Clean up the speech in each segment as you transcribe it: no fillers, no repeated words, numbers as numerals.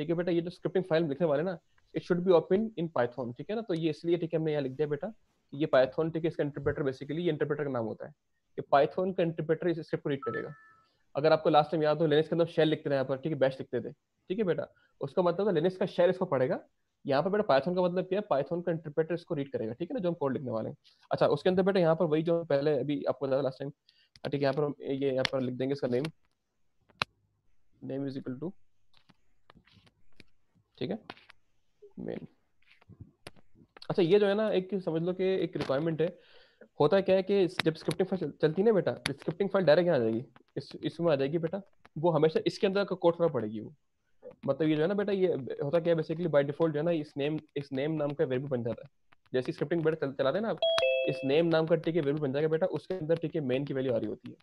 ठीक है बेटा, ये जो स्क्रिप्टिंग फाइल लिखने वाले ना, it should be open in Python, ठीक है ना। तो ये इसलिए ठीक है हमने यहाँ लिख दिया बेटा, ये पाइथन ठीक है, इसका इंटरप्रेटर बेसिकली ये इंटरप्रेटर का नाम होता है कि पाइथन का इंटरप्रेटर इस स्क्रिप्ट को रीड करेगा। अगर आपको लास्ट टाइम याद हो, लिनक्स के अंदर शेल लिखते थे यहाँ पर, ठीक है, बैश लिखते थे, ठीक है बेटा, उसका मतलब है लिनक्स का शेल इसको पढ़ेगा। यहाँ पर बेटा पाइथन का मतलब क्या है, पाइथन का इंटरप्रेटर इसको रीड करेगा, ठीक है ना, जो हम कोड लिखने वाले हैं। अच्छा, उसके अंदर बेटा यहाँ पर वही जो पहले अभी आपको बताया लास्ट टाइम, ठीक है, यहाँ पर हम ये यहाँ पर लिख देंगे इसका name, name is equal to, ठीक है, मेन। अच्छा, ये जो है ना एक समझ लो कि एक रिक्वायरमेंट है। होता क्या है कि जब स्क्रिप्टिंग फाइल चलती है ना बेटा, स्क्रिप्टिंग फाइल डायरेक्ट यहाँ आ जाएगी, इसमें आ जाएगी बेटा, वो हमेशा इसके अंदर का कोड करना पड़ेगी वो। मतलब ये जो है ना बेटा, ये होता क्या है बेसिकली, बाय डिफॉल्ट जो है ना, इस नेम नाम का वेरिएबल बन जाता है। जैसी स्क्रिप्टिंग बेटा चलाते हैं ना आप, इस नेम नाम का ठीक है वेरिएबल बन जाएगा बेटा, उसके अंदर ठीक है मेन की वैल्यू आ रही होती है,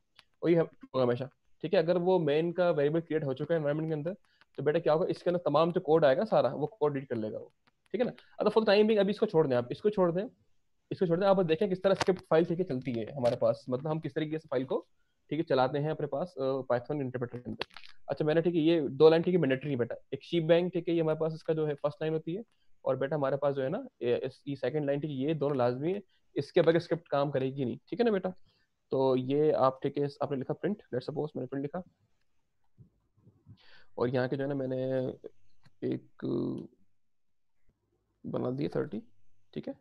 वही होगा हमेशा, ठीक है। अगर वो मेन का वेरिएबल क्रिएट हो चुका है एनवायरमेंट के अंदर, तो बेटा क्या होगा, इसके अंदर तमाम जो कोड आएगा सारा वो कोड रीड कर लेगा वो, ठीक है ना। अब फॉर टाइम भी अभी इसको छोड़ दें, आप इसको छोड़ दें, इसको छोड़ दें, आप देखें किस तरह स्क्रिप्ट फाइल ठीक है चलती है हमारे पास, मतलब हम किस तरीके से फाइल को ठीक है चलाते हैं अपने पास पाइथन इंटरप्रेटर के अंदर। अच्छा, मैंने ठीक है ये दो लाइन ठीक है मैंडेटरी है बेटा, एक शीप बैंक ठीक है, ये हमारे पास इसका जो है फर्स्ट लाइन होती है, और बेटा हमारे पास जो है ना ये सेकंड लाइन ठीक है, ये दोनों लाजमी है, इसके बगैर स्क्रिप्ट काम करेगी नहीं, ठीक है ना बेटा। तो ये आप ठीक है, आपने लिखा प्रिंट, लेट्स सपोज मैंने प्रिंट लिखा, और यहाँ के जो है ना मैंने एक बना दिया 30, ठीक है,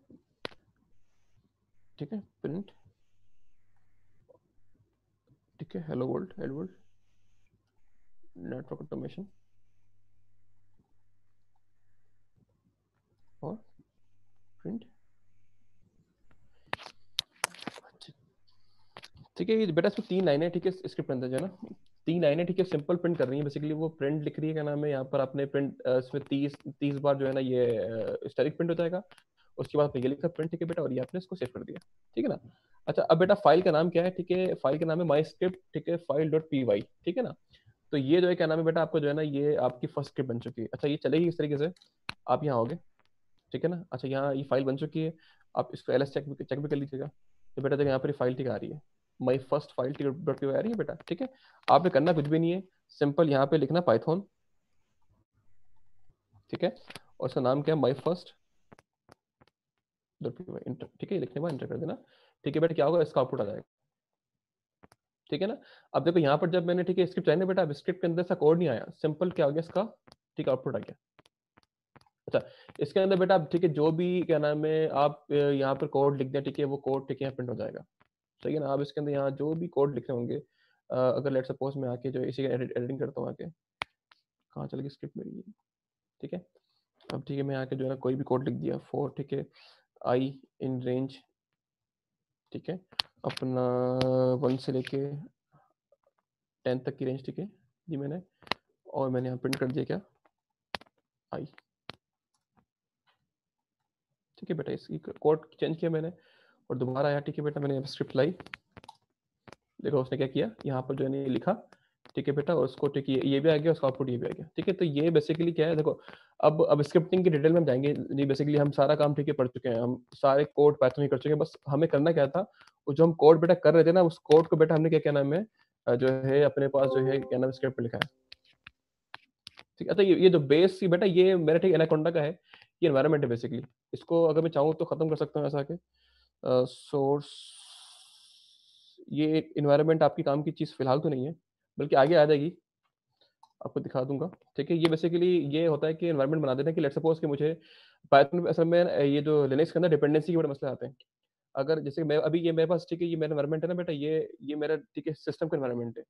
ठीक है, प्रिंट, ठीक है, hello world, hello world, network automation, और प्रिंट, ठीक है। ये बेटा इसमें 3 लाइनें ठीक है, स्क्रिप्ट अंदर जो है ना 3 लाइनें ठीक है, सिंपल प्रिंट कर रही है बेसिकली, वो प्रिंट लिख रही है, क्या नाम है, यहाँ पर आपने प्रिंट इसमें 30 बार जो है ना ये स्टैटिक प्रिंट हो जाएगा। उसके बाद ये लिखा प्रिंट, ठीक है बेटा, और ये आपने इसको सेव कर दिया, ठीक है ना। अच्छा, अब बेटा फाइल का नाम क्या है, ठीक है, फाइल का नाम है माई स्क्रिप्ट, ठीक है, फाइल डॉट पी वाई, ठीक है ना। तो ये जो है क्या नाम है बेटा, आपको जो है ना ये आपकी फर्स्ट स्क्रिप्ट बन चुकी है। अच्छा, ये चलेगी इस तरीके से, आप यहाँ आओगे, ठीक है ना। अच्छा, यहाँ ये फाइल बन चुकी है, आप इसको एल एस चेक भी कर लीजिएगा। तो बेटा देखो यहाँ पर फाइल ठीक आ रही है, my first file dot P Y आ रही है बेटा, ठीक है। आपने करना कुछ भी नहीं है, सिंपल यहाँ पे लिखना पाइथन, ठीक है, और उसका नाम क्या है, my first dot P Y, enter, ठीक है, लिखने के बाद इंटर कर देना, ठीक है बेटा। क्या होगा, इसका आउटपुट आ जाएगा, ठीक है ना। अब देखो यहाँ पर जब मैंने ठीक है स्क्रिप्ट चाहिए ना बेटा, अब स्क्रिप्ट के अंदर से कोड नहीं आया, सिंपल क्या हो गया इसका, ठीक, आउटपुट आ गया। अच्छा, इसके अंदर बेटा ठीक है जो भी क्या नाम है आप यहाँ पर कोड लिख दें, ठीक है, वो कोड ठीक है प्रिंट हो जाएगा, सही है ना। आप इसके अंदर यहाँ जो भी कोड लिखे होंगे, अगर लेट सपोज मैं आके जो इसी एडिटिंग करता हूँ आके, कहाँ चल गई स्क्रिप्ट मेरी, ठीक है। अब ठीक है मैं आके जो है ना कोई भी कोड लिख दिया, फोर, ठीक है, आई इन रेंज, ठीक है, अपना 1 से लेके 10 तक की रेंज, ठीक है, दी मैंने, और मैंने यहाँ प्रिंट कर दिया क्या, आई, ठीक है बेटा। इसकी कोड चेंज किया मैंने, और दोबारा आया, ठीक है बेटा, मैंने स्क्रिप्ट लाई, देखो उसने क्या किया, यहाँ पर जो है लिखा, ठीक है बेटा, और उसको ठीक है ये भी आ गया, उसका आउटपुट ये भी आ गया, ठीक है। तो ये बेसिकली क्या है, देखो अब स्क्रिप्टिंग की डिटेल में हम जाएंगे नहीं, बेसिकली हम सारा काम ठीक है पढ़ चुके हैं, हम सारे कोड पाइथन ही कर चुके हैं, बस हमें करना क्या था, वो जो हम कोड बेटा कर रहे थे ना, उस कोड को बेटा हमने क्या क्या नाम है जो है अपने पास जो है क्या नाम स्क्रिप्ट में लिखा है, ठीक है। तो ये जो बेस की बेटा, ये मेरा ठीक एनाकोंडा का है, ये एनवायरनमेंट है बेसिकली, इसको अगर मैं चाहूँ तो खत्म कर सकता हूँ ऐसा के सोर्स, ये इन्वायरमेंट आपकी काम की चीज़ फिलहाल तो नहीं है, बल्कि आगे आ जाएगी, आपको दिखा दूंगा, ठीक है। ये बेसिकली ये होता है कि एनवायरमेंट बना देते हैं कि लेट्स सपोज कि मुझे पाइथन में असल में ये जो लिनक्स के अंदर डिपेंडेंसी के बड़े मसले आते हैं। अगर जैसे मैं अभी ये मेरे पास ठीक है, ये मेरा एनवायरमेंट है ना बेटा, ये मेरा ठीक है सिस्टम का एनवायरमेंट है।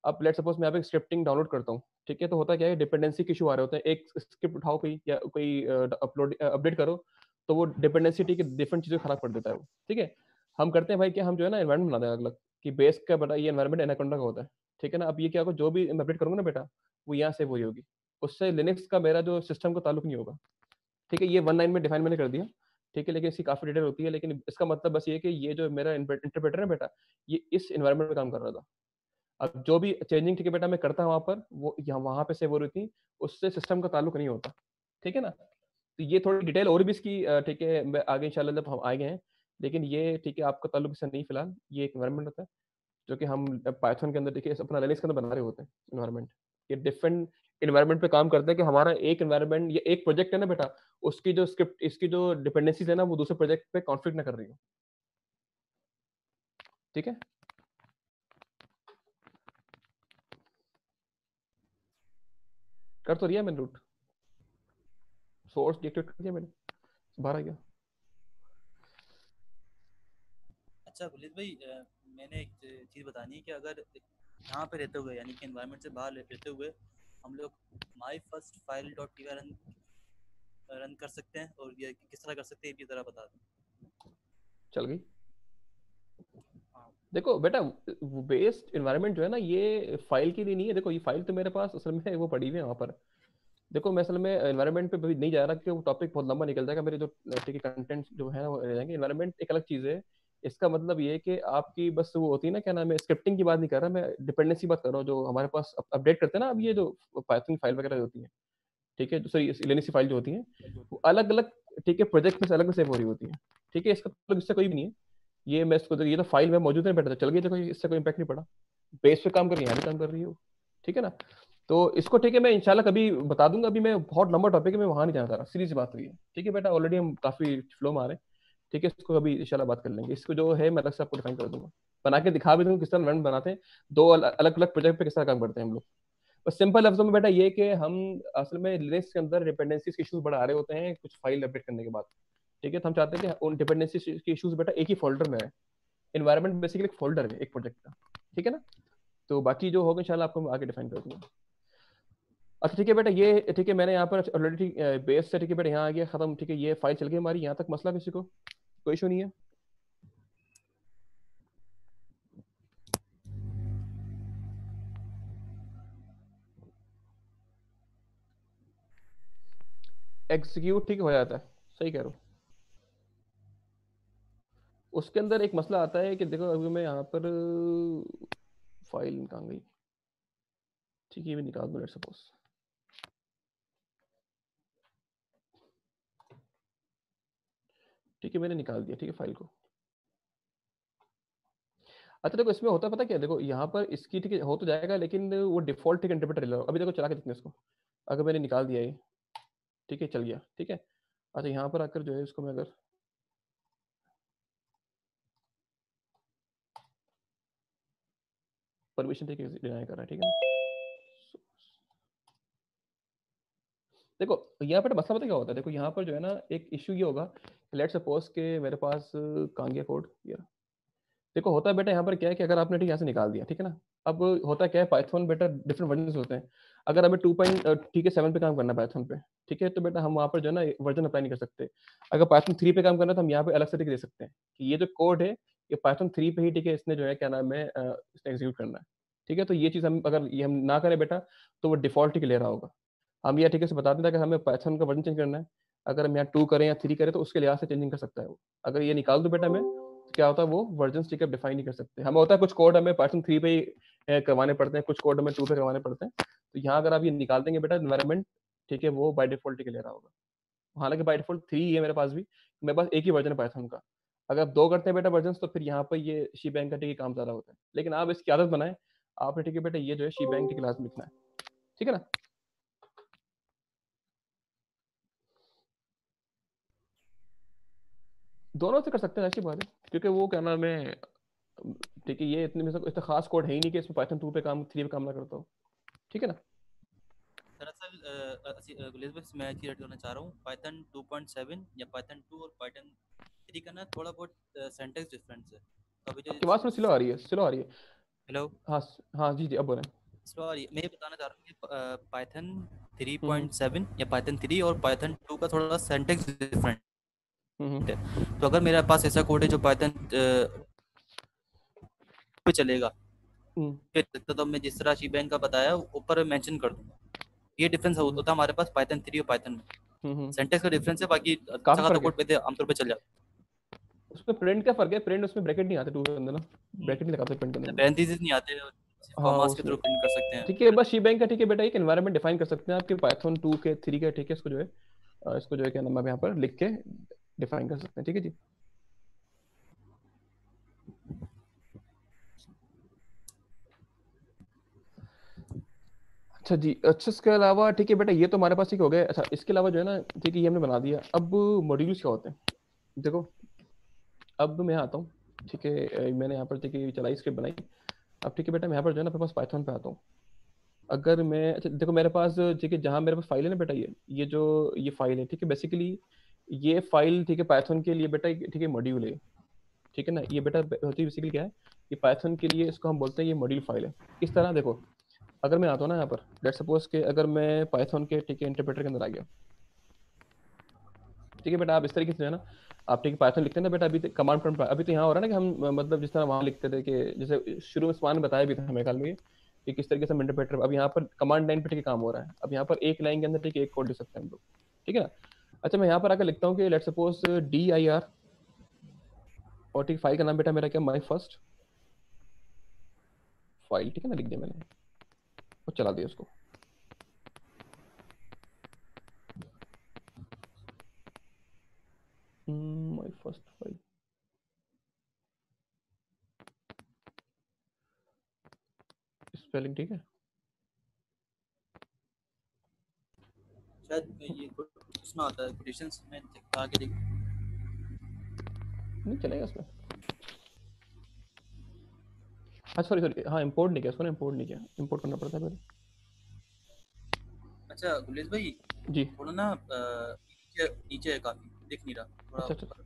अब लेट्स सपोज मैं यहाँ पे स्क्रिप्टिंग डाउनलोड करता हूँ, ठीक है, तो होता क्या है, डिपेंडेंसी के इशू आ रहे होते हैं, एक स्क्रिप्ट उठाओ कोई या कोई अपलोड अपडेट करो, तो वो डिपेंडेंसी ठीक है डिफरेंट चीज़ें खराब कर देता है वो, ठीक है। हम करते हैं भाई कि हम जो है ना एनवायरमेंट बना दें अलग, कि बेस का बेटा ये एनवायरमेंट एनाकोंडा का होता है, ठीक है ना। अब ये क्या होगा, जो भी मैं अपडेट करूंगा ना बेटा, वो यहाँ से वही होगी, उससे लिनक्स का मेरा जो सिस्टम का ताल्लुक नहीं होगा, ठीक है। ये 1 लाइन में डिफाइन मैंने कर दिया, ठीक है, लेकिन इसकी काफ़ी डिटेल होती है, लेकिन इसका मतलब बस ये है कि ये जो मेरा इंटरप्रेटर है बेटा, ये इस एनवायरमेंट में काम कर रहा था। अब जो भी चेंजिंग ठीक है बेटा मैं करता हूँ वहाँ पर, वो यहाँ वहाँ पे सेव हो रही थी, उससे सिस्टम का ताल्लुक नहीं होता, ठीक है ना। तो ये थोड़ी डिटेल और भी इसकी ठीक है, मैं आगे इंशाल्लाह जब हम आगे हैं, लेकिन ये ठीक है आपका ताल्लुक इससे नहीं, फिलहाल ये एक एनवायरमेंट होता है जो कि हम पाइथन के अंदर देखिए अपना लिनक्स के अंदर बना रहे होते हैं एनवायरमेंट, ये डिफरेंट एनवायरनमेंट पे काम करते हैं कि हमारा एक एनवायरनमेंट, ये एक प्रोजेक्ट है ना बेटा, उसकी जो स्क्रिप्ट, इसकी जो डिपेंडेंसीज है ना, वो दूसरे प्रोजेक्ट पे कॉन्फ्लिक्ट ना कर रही हो। ठीक है, कर तो दिया मैंने रूट, सोर्स डिटेक्ट कर दिया मैंने, बाहर आ गया। अच्छा गुलित भाई, मैंने एक चीज़ बतानी है कि अगर यहाँ पे रहते हुए, यानी कि एनवायरनमेंट से बाहर रहते हुए, हम लोग माई first file dot P run कर सकते हैं, और ये किस तरह कर सकते हैं ये ज़रा बता दें। चल गई। हाँ। देखो बेटा, बेस्ड एनवायरनमेंट जो है ना, ये फाइल के लिए नहीं है। देखो ये फाइल तो मेरे पास असल में वो पड़ी हुई है वहाँ पर। देखो मैं असल में एनवायरनमेंट पे भी नहीं जा रहा, कि वो टॉपिक बहुत लंबा निकल जाएगा मेरे जो ठीक है कंटेंट जो है ना वो रह जाएंगे। एनवायरनमेंट एक अलग चीज़ है। इसका मतलब ये है कि आपकी बस वो होती है ना, क्या नाम है, स्क्रिप्टिंग की बात नहीं कर रहा मैं, डिपेंडेंसी बात कर रहा हूँ, जो हमारे पास अपडेट करते हैं ना अब ये जो पाइथन फाइल वगैरह जो होती है, ठीक है, सॉरी लेनेसी फाइल जो होती है, वो अलग अलग, ठीक है, प्रोजेक्ट में से अलग सेव हो रही होती है। ठीक है, इसका मतलब इससे कोई भी नहीं है। ये मैं इसको, ये तो फाइल में मौजूद है बेटा, तो चल गई, तो कोई इससे कोई इम्पैक्ट नहीं पड़ा। बेस पे काम कर रही है, यहाँ भी काम कर रही हो। ठीक है ना, तो इसको ठीक है मैं इंशाल्लाह कभी बता दूंगा। अभी मैं बहुत लंबा टॉपिक है, मैं वहां नहीं जाना चाह रहा, सीरीज बात हुई है। ठीक है बेटा, ऑलरेडी हम काफी फ्लो में आ रहे हैं। ठीक है, इसको कभी इंशाल्लाह बात कर लेंगे। इसको जो है मैं अलग से आपको डिफाइन कर दूंगा, बना के दिखा भी दूंगा किस तरह रन बनाते हैं, दो अलग अलग प्रोजेक्ट पे किस तरह काम करते हैं हम लोग। बस सिंपल लफ्जों में बेटा ये कि हम असल में लिनक्स के अंदर डिपेंडेंसीज के इशूज बड़ा आ रहे होते हैं कुछ फाइल अपडेट करने के बाद। ठीक है, तो हम चाहते हैं कि उन डिपेंडेंसी के इशूज बेटा एक ही फोल्डर में है। एनवायरनमेंट बेसिकली एक फोल्डर है एक प्रोजेक्ट का। ठीक है ना, तो बाकी जो होगा इंशाल्लाह आपको आगे डिफाइन कर दूंगा। अच्छा ठीक है बेटा, ये ठीक है मैंने यहाँ पर ऑलरेडी बेस से, ठीक है बेटा यहाँ आ गया खत्म। ठीक है, ये फाइल चल गई हमारी यहाँ तक, मसला किसी को कोई इशू नहीं है। एग्जीक्यूट ठीक हो जाता है, सही कह रहा हूँ। उसके अंदर एक मसला आता है कि देखो अभी मैं यहाँ पर फाइल निकाल गई, ठीक है, ये भी निकाल दूँ लेट्स सपोज। ठीक है, मैंने निकाल दिया, ठीक है, फाइल को। अच्छा देखो इसमें होता है पता क्या, देखो यहाँ पर इसकी ठीक है हो तो जाएगा, लेकिन वो डिफॉल्ट ठीक इंटरप्रेटर ले लो। अभी देखो चला के देखते हैं इसको, अगर मैंने निकाल दिया ये, ठीक है चल गया, ठीक है। अच्छा यहाँ पर आकर जो है इसको मैं अगर परमिशन ठीक है डिनाई कर रहा है, ठीक है ना। देखो यहाँ पर मसला पता क्या होता है, देखो यहाँ पर जो है ना एक इशू ये होगा, लेट सपोज के मेरे पास कहाँ गया कोड ये, देखो होता है बेटा यहाँ पर क्या है कि अगर आपने ठीक यहाँ से निकाल दिया, ठीक है ना, अब होता क्या है पाइथन बेटा डिफरेंट वर्जन होते हैं। अगर हमें 2 पॉइंट ठीक है 7 पे काम करना है पाइथन पे, ठीक है, तो बेटा हम वहाँ पर जो है ना वर्जन अप्लाई नहीं कर सकते। अगर पाइथन 3 पे काम करना है तो हम यहाँ पे अलग से ठीक दे सकते हैं कि ये जो कोड है ये पाइथन 3 पे ही ठीक है, इसने जो है क्या नाम है इसने एग्जीक्यूट करना है। ठीक है, तो ये चीज़ हम अगर ये हम ना करें बेटा, तो वो डिफॉल्ट ठीक ले रहा होगा। हम ये ठीक है से बता दें कि हमें पाइथन का वर्जन चेंज करना है, अगर हम यहाँ 2 करें या 3 करें तो उसके लिहाज से चेंजिंग कर सकता है वो। अगर ये निकाल दो बेटा मैं, तो क्या होता है वो वर्जन ठीक है डिफाइन नहीं कर सकते। हमें होता है कुछ कोड हमें पाइथन 3 पे ही करवाने पड़ते हैं, कुछ कोड हमें 2 पे करवाने पड़ते हैं। तो यहाँ अगर आप ये निकाल देंगे बेटा एनवायरनमेंट, ठीक है, वो बाय डिफॉल्ट ठीक ले रहा होगा। हालांकि बाय डिफॉल्ट 3 है मेरे पास भी, मेरे पास एक ही वर्जन है पाइथन का। अगर आप 2 करते हैं बेटा वर्जन, तो फिर यहाँ पर ये शी बैंक का ठीक है काम ज़्यादा होता है। लेकिन आप इसकी आदत बनाएं, आपने ठीक है बेटा ये जो है शी बैंक ठीक लाजमी लिखना है। ठीक है ना, दोनों से कर सकते हैं, ऐसी बात है, क्योंकि वो क्या नाम है, ठीक है, ये इतने में से इतना खास कोड है ही नहीं कि इसमें पाइथन 2 पे काम 3 पे काम ना करता हो। ठीक है ना, दरअसल गुलेश भाई, मैं एक चीज़ ऐड करना चाह रहा हूँ। पाइथन 2.7 या पाइथन 2 और पाइथन 3 का ना थोड़ा बहुत सेंटेक्स डिफरेंस है। तो अभी जो आपकी आवाज़ थोड़ी स्लो आ रही है, स्लो आ रही है। हेलो, हाँ हाँ जी जी अब बोलें। सॉरी, मैं ये बताना चाह रहा हूँ कि पाइथन हम्म 3.7 या पाइथन 3 और पाइथन 2 का थोड़ा सेंटेक्स डिफरेंट हम्म है। तो अगर मेरे पास ऐसा कोड है जो पाइथन पे चलेगा, हम्म फिर तो मैं जिस तरह शी बैंक का बताया ऊपर मेंशन कर दूंगा। ये डिफरेंस हम्म होता है हमारे पास पाइथन 3 और पाइथन में। हम्म। सिंटैक्स का डिफरेंस है, बाकी अच्छा काफ़ी खासा फर्क है कोड पे आमतौर पे चल जाता उसमें। प्रिंट का फर्क है, प्रिंट उसमें ब्रैकेट नहीं आते 2 के अंदर ना, है। ब्रैकेट नहीं लगाते प्रिंट के अंदर। पैरेंथेसिस नहीं आते, सिर्फ हाँ कॉमास के उसमें थ्रू प्रिंट कर सकते हैं। ठीक है, बस शी बैंक का ठीक है बेटा एक एनवायरनमेंट डिफाइन कर सकते हैं आपके पाइथन 2 के 3 के, ठीक है, इसको जो है इसको जो है क्या नाम है यहाँ पर लिख के डिफाइन कर सकते हैं। ठीक है जी, अच्छा जी, अच्छा इसके अलावा ठीक है बेटा, ये तो हमारे पास ठीक हो गया। अच्छा इसके अलावा जो है ना, ठीक है ये हमने बना दिया। अब मॉड्यूल्स क्या होते हैं देखो, अब मैं आता हूँ, ठीक है मैंने यहाँ पर ठीक है चलाई, स्क्रिप्ट बनाई। अब ठीक है बेटा, मैं यहाँ पर जो है ना अपने पास पाइथन पे आता हूँ। अगर मैं, अच्छा देखो मेरे पास ठीक है, जहाँ मेरे पास फाइल है ना बेटा, ये जो ये फाइल है, ठीक है बेसिकली ये फाइल ठीक है पाइथन के लिए बेटा ठीक है मॉड्यूल है, ठीक है ना। ये बेटा होती है बेसिकली क्या है, ये पाइथन के लिए इसको हम बोलते हैं ये मॉड्यूल फाइल है। इस तरह देखो, अगर मैं आता हूँ ना यहाँ पर, लेट सपोज के अगर मैं पाइथन के ठीक है इंटरप्रेटर के अंदर आ गया, ठीक है बेटा, आप इस तरीके से जो है ना, आप ठीक है पाइथन लिखते हैं ना बेटा, अभी कमांड प्रॉम्प्ट अभी तो यहाँ हो रहा है ना कि हम मतलब जिस तरह वहाँ लिखते थे कि जैसे शुरू में समान बताया भी था हमें ख्याल में ये, कि किस तरीके से हम इंटरप्रेटर, अब यहाँ पर कमांड लाइन पे ठीक है काम हो रहा है। अब यहाँ पर एक लाइन के अंदर ठीक है एक कोड लिख सकते हैं हम लोग, ठीक है ना। अच्छा मैं यहाँ पर आकर लिखता हूँ कि लेट सपोज DIR, और ठीक फाइल का नाम बेटा मेरा क्या, माई फर्स्ट फाइल, ठीक है ना, लिख दिया मैंने और चला दिया उसको। माई फर्स्ट फाइल, स्पेलिंग ठीक है। शायद ये उसमें आता है कोटेशंस में, आगे देख। नहीं चलेगा उसमें। अच्छा सॉरी सॉरी, हाँ इंपोर्ट नहीं किया उसको ना, इंपोर्ट नहीं किया, इंपोर्ट करना पड़ता है पहले। अच्छा गुलेश भाई, जी। थोड़ा ना नीचे नीचे है, काफी दिख नहीं रहा, थोड़ा अच्छा अच्छा, ऊपर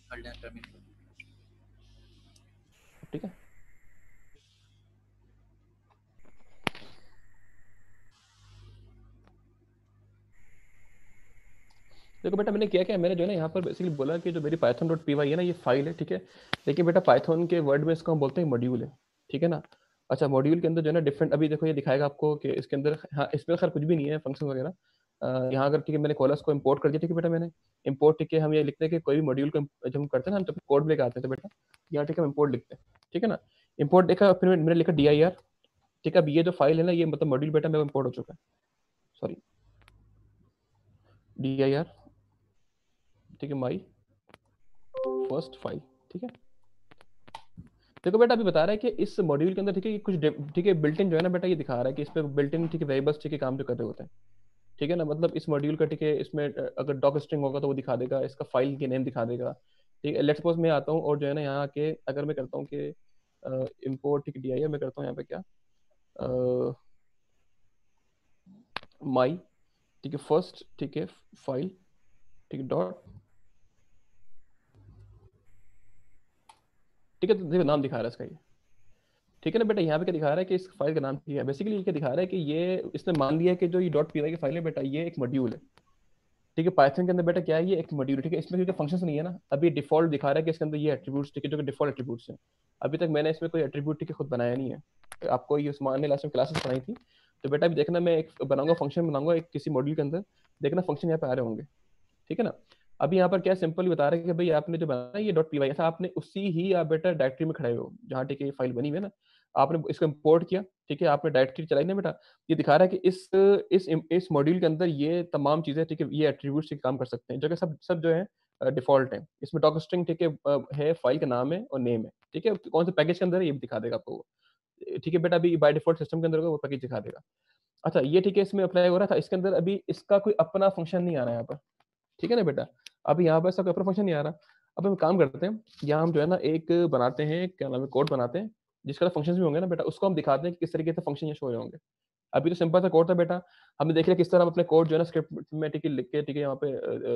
कर लें टर्मिनल। ठीक है। देखो बेटा मैंने किया क्या, मैंने जो है ना यहाँ पर बेसिकली बोला कि जो मेरी python.py है ना, ये फाइल है, ठीक है। लेकिन बेटा पाइथन के वर्ड में इसको हम बोलते हैं मॉड्यूल है, ठीक है ना। अच्छा मॉड्यूल के अंदर जो है ना डिफरेंट, अभी देखो ये दिखाएगा आपको कि इसके अंदर, हाँ इसमें खैर कुछ भी नहीं है फंक्शन वगैरह। यहाँ अगर ठीक है मैंने कॉलर्स को इंपोर्ट कर दिया, ठीक है बेटा मैंने इंपोर्ट, ठीक है हम ये लिखते हैं कि कोई भी मॉड्यूल को जब हम करते हैं ना, हम जब कोड लेके आते हैं तो बेटा यहाँ ठीक है हम इंपोर्ट लिखते हैं, ठीक है ना। इंपोर्ट देखा, फिर मैंने लिखा DIR, ठीक है। अब ये जो फाइल है ना, ये मतलब मॉड्यूल बेटा मेरा इंपोर्ट हो चुका है, सॉरी DIR, ठीक है माई फर्स्ट फाइल, ठीक है। देखो बेटा अभी बता रहा है कि इस मॉड्यूल के अंदर ठीक है कुछ ठीक है बिल्ट इन जो है ना बेटा, ये दिखा रहा है कि इस पे बिल्ट इन ठीक है वेरिएबल्स ठीक है काम जो कर रहे होते हैं, ठीक है ना। मतलब इस मॉड्यूल का ठीक है इसमें अगर डॉक स्ट्रिंग होगा तो वो दिखा देगा, इसका फाइल के नेम दिखा देगा, ठीक है। लेट्स सपोज मैं आता हूँ और जो है ना यहाँ आके अगर मैं करता हूँ कि इम्पोर्ट ठीक DIR, मैं करता हूँ यहाँ पे क्या, माई ठीक है फर्स्ट ठीक है फाइल, ठीक है डॉट, ठीक है। तो देखो नाम दिखा रहा है इसका ये, ठीक है ना बेटा। यहाँ पे क्या दिखा रहा है कि इस फाइल का नाम क्या है, बेसिकली ये क्या दिखा रहा है कि ये इसने मान लिया कि जो ये .py की फाइल है बेटा, ये एक मॉड्यूल है, ठीक है। पाइथन के अंदर बेटा क्या है, ये एक मॉड्यूल, ठीक है। इसमें क्योंकि फंक्शंस नहीं है ना, अभी डिफॉल्ट दिखा रहा है कि इसके अंदर ये एट्रीब्यूट्स ठीक है, जो कि डिफॉल्ट एट्रीब्यूट्स हैं। अभी तक मैंने इसमें कोई एट्रीब्यूट ठीक है खुद बनाया नहीं है। तो आपको ये उस्मान ने लास्ट में क्लासेस पढ़ाई थी, तो बेटा अभी देखना मैं एक बनाऊंगा फंक्शन, बनाऊंगा एक किसी मॉड्यूल के अंदर, देखना फंक्शन यहाँ पे आ रहे होंगे, ठीक है ना। अभी यहाँ पर क्या सिंपल बता रहा है कि भाई आपने जो बनाया ये .py, ऐसा आपने उसी ही आप बेटा डायरेक्टरी में खड़े हो जहाँ ठीक है फाइल बनी हुई है ना, आपने इसको इंपोर्ट किया, ठीक है, आपने डायरेक्टरी चलाई ना बेटा। ये दिखा रहा है कि इस मॉड्यूल के अंदर ये तमाम चीजें ठीक है, ये एट्रीब्यूट्स से काम कर सकते हैं, जो कि सब सब जो है डिफॉल्ट है। इसमें डॉक स्ट्रिंग ठीक है है, फाइल का नाम है और नेम है, ठीक है। कौन से पैकेज के अंदर है ये भी दिखा देगा आपको वो, ठीक है बेटा। अभी बाय डिफॉल्ट सिस्टम के अंदर होगा वो पैकेज दिखा देगा। अच्छा ये ठीक है इसमें अप्लाई हो रहा था, इसके अंदर अभी इसका कोई अपना फंक्शन नहीं आ रहा है यहाँ पर, ठीक है ना बेटा। अब यहाँ पर इसका कोई अपना फंक्शन नहीं आ रहा। अब हम काम करते हैं, यहाँ हम जो है ना एक बनाते हैं, क्या नाम है, कोड बनाते हैं जिसका फंक्शंस भी होंगे ना बेटा, उसको हम दिखाते हैं कि किस तरीके से फंक्शन ये शो होंगे। अभी तो सिंपल सा कोड था बेटा, हमने देख लिया किस तरह हम अपने कोड जो है ना स्क्रिप्ट में ठीक है लिख के ठीक है यहाँ पे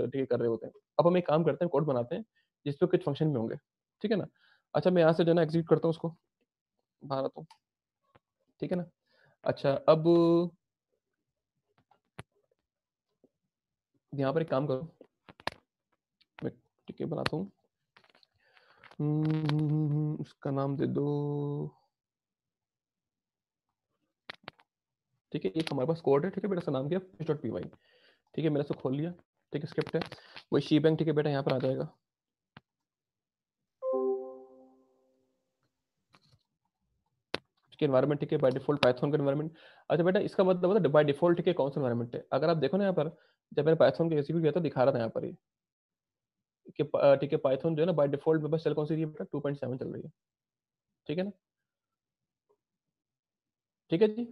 ठीक है कर रहे होते हैं। अब हम एक काम करते हैं, कोड बनाते हैं जिसपे कुछ फंक्शन भी होंगे, ठीक है ना। अच्छा मैं यहाँ से जो है ना एग्जीक्यूट करता हूँ उसको, बाहर आता हूँ, ठीक है ना। अच्छा अब यहाँ पर एक काम करो, मैं ठीक है बनाता हूँ, उसका नाम दे दो, ठीक है। एक हमारे पास कोड है, ठीक है बेटा, इसका नाम क्या है push.py, ठीक है। मैंने इसको खोल लिया, ठीक है, स्क्रिप्ट है वही शी बैंक, ठीक है बेटा, यहाँ पर आ जाएगा, ठीक है। एनवायरमेंट ठीक है बाय डिफॉल्ट पाइथन का एनवायरमेंट। अच्छा बेटा इसका मतलब होता है बाय डिफॉल्ट ठीक है कौन सा एनवायरमेंट है, अगर आप देखो ना यहाँ पर, जब मैंने पाइथन को एग्जीक्यूट किया था दिखा रहा था यहाँ पर ये कि ठीक है पाइथन जो है ना बाय डिफॉल्ट में बस चल कौन सी रही है बेटा, 2.7 चल रही है, ठीक है ना, ठीक है जी।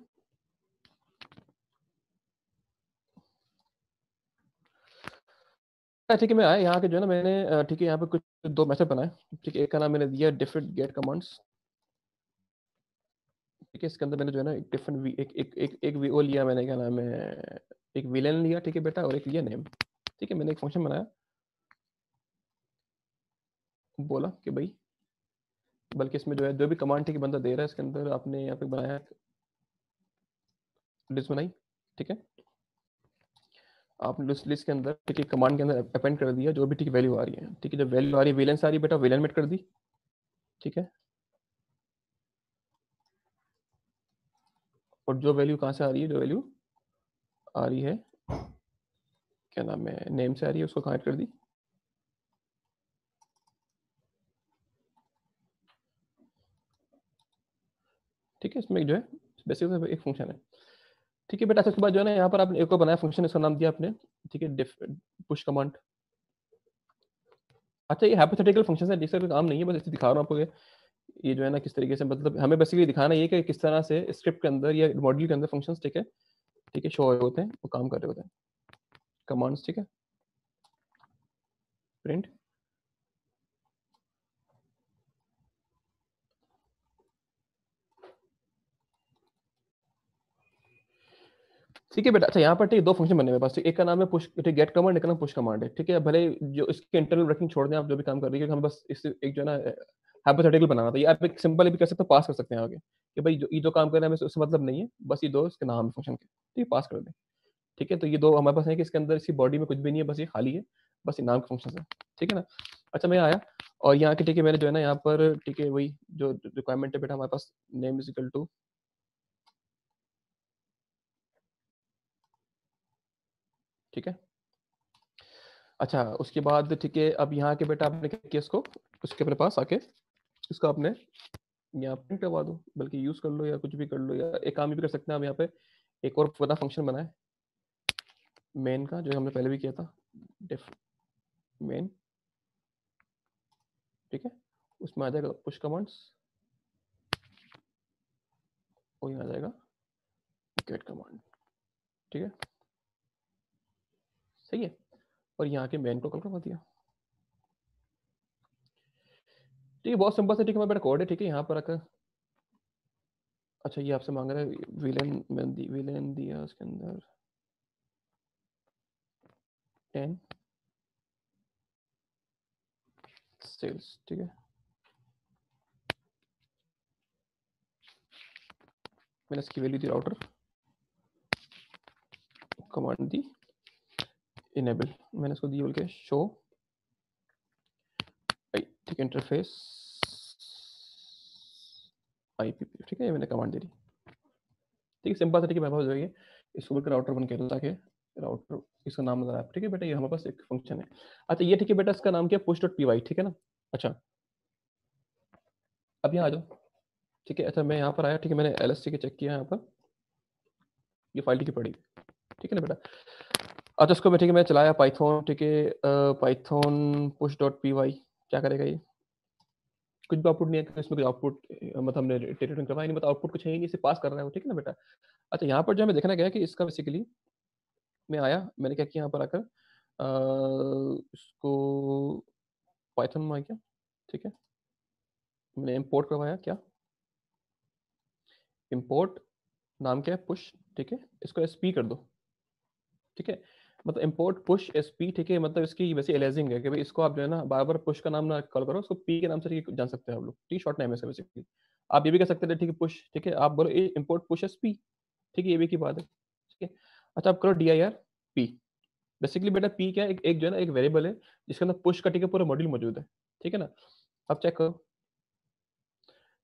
ठीक है, मैं आया यहाँ के जो है ना मैंने ठीक है यहाँ पे कुछ 2 मेथड बनाए। ठीक है, एक का नाम मैंने दिया डिफरेंट गेट कमांड्स। ठीक है, इसके अंदर मैंने जो है ना एक डिफरेंट एक वो लिया मैंने, क्या नाम है, एक विलेन लिया, ठीक है बेटा, और एक लिया नेम। ठीक है, मैंने एक फंक्शन बनाया, बोला कि भाई, बल्कि इसमें जो है जो भी कमांड ठीक है बंदा दे रहा है इसके अंदर आपने यहाँ पे बनाया लिस्ट बनाई। ठीक है, आपने लिस्ट के अंदर ठीक है कमांड के अंदर अपेंड कर दिया जो भी ठीक वैल्यू आ रही है। ठीक है, जब वैल्यू आ रही है विलेन से आ रही है बेटा, विलेन में कर दी। ठीक है, और जो वैल्यू कहाँ से आ रही है, जो वैल्यू आ रही है क्या नाम है नेम से आ रही है, उसको कहाँ कर दी। ठीक है, इसमें जो है बेसिक एक फंक्शन है। ठीक है बेटा, उसके बाद जो है ना यहाँ पर आपने एक और बनाया फंक्शन, इसका नाम दिया आपने, ठीक है, पुश कमांड। अच्छा, ये हाइपोथेटिकल फंक्शन है जिसका कोई काम नहीं है, बस इसे दिखा रहा हूँ आपको ये जो है ना किस तरीके से, मतलब हमें बेसिकली दिखाना ये कि किस तरह से स्क्रिप्ट के अंदर या मॉड्यूल के अंदर फंक्शंस ठीक है शो हो रहे होते हैं, वो काम कर रहे होते हैं कमांड्स। ठीक है, प्रिंट। ठीक है बेटा, अच्छा यहाँ पर ठीक 2 फंक्शन बने हुए पास। एक का नाम है पुश, गेट कमांड, एक का नाम पुश कमांड है। ठीक है, भले जो इसके इंटरनल वर्किंग छोड़ दें आप, जो भी काम कर रही है, हम बस इस एक जो है ना हाइपोथेटिकल बनाना था। ये आप एक सिंपल भी कर सकते हो, पास कर सकते हैं आगे कि भाई जो ये जो काम कर रहे हैं उससे मतलब नहीं है, बस ये 2 इसके नाम है फंक्शन के। ठीक है, पास कर दें। ठीक है, तो ये 2 हमारे पास है कि इसके अंदर इसकी बॉडी में कुछ भी नहीं है, बस ये खाली है, बस ये नाम के फंक्शन है। ठीक है ना। अच्छा, मैं आया और यहाँ के ठीक है मैंने जो है ना यहाँ पर ठीक है वही जो रिक्वायरमेंट है बेटा हमारे पास, नेम इज इक्वल टू। ठीक है, अच्छा उसके बाद ठीक है अब यहाँ के बेटा आपने क्या किया इसको, उसके अपने पास आके इसको आपने यहाँ प्रिंट करवा दो, बल्कि यूज कर लो या कुछ भी कर लो, या एक काम भी कर सकते हैं आप यहाँ पे एक और पता फंक्शन बनाए मेन का, जो हमने पहले भी किया था, डिफ मेन। ठीक है, उसमें आ जाएगा पुश कमांड्स और यहाँ आ जाएगा गेट कमांड। ठीक है, सही है, और यहाँ के मेन को कॉल करवा दिया। ठीक है, बहुत सिंपल से। ठीक है, हमारा बेटा कोड है। ठीक है, यहाँ पर आकर अच्छा ये आपसे मांग रहा है विलेन, विलेन दिया उसके अंदर 10 सेल्स। ठीक है, मैंने इसकी वैल्यू दी राउटर, कमांड दी इनेबल, मैंने इसको दी बोल के शो। ठीक है, इंटरफेस आईपी। ठीक है, ये मैंने कमांड दे दी। ठीक है, सिंपल सा। ठीक है, मेरे पास जो है इसको बोलकर राउटर बन के दो ताकि राउटर इसका नाम नजर आए। ठीक है बेटा, ये हमारे पास एक फंक्शन है। अच्छा ये ठीक है बेटा, इसका नाम क्या है, पुश डॉट पी वाई। ठीक है ना। अच्छा अब यहाँ आ जाओ। ठीक है, अच्छा मैं यहाँ पर आया। ठीक है, मैंने एल एस टी के चेक किया यहाँ पर, ये फाइल ठीक है पड़ी। ठीक है ना बेटा। अच्छा उसको मैं ठीक है मैं चलाया पाइथन। ठीक है, Python push dot P Y, क्या करेगा ये, कुछ भी आउटपुट नहीं है इसमें, कुछ आउटपुट मतलब हमने रिटर्न करवाया नहीं, मतलब आउटपुट कुछ है ही नहीं, इसे पास कर रहा है वो। ठीक है ना बेटा। अच्छा यहाँ पर जो हमें देखना गया कि इसका बेसिकली मैं आया, मैंने क्या किया यहाँ पर आकर इसको पाइथन में आ गया। ठीक है, मैंने इंपोर्ट करवाया, क्या इंपोर्ट, नाम क्या है पुश। ठीक है, इसको एसपी कर दो। ठीक है, मतलब इंपोर्ट पुश एसपी। ठीक है, मतलब इसकी वैसे एलेजिंग है कि भाई इसको आप जो है ना बार बार पुश का नाम ना कॉल करो, उसको पी के नाम से जान सकते हैं आप लोग। ठीक, शॉर्ट नेम है इसका बेसिकली। आप ये भी कह सकते थे ठीक है पुश, ठीक है आप बोलो इंपोर्ट पुश एसपी। ठीक है, ये भी की बात है। ठीक है, अच्छा आप करो D I R P. Basically बेटा पी क्या है, एक जो है ना एक वेरिएबल है जिसके अंदर पुश का ठीक है पूरा मॉड्यूल मौजूद है। ठीक है ना। अब चेक करो।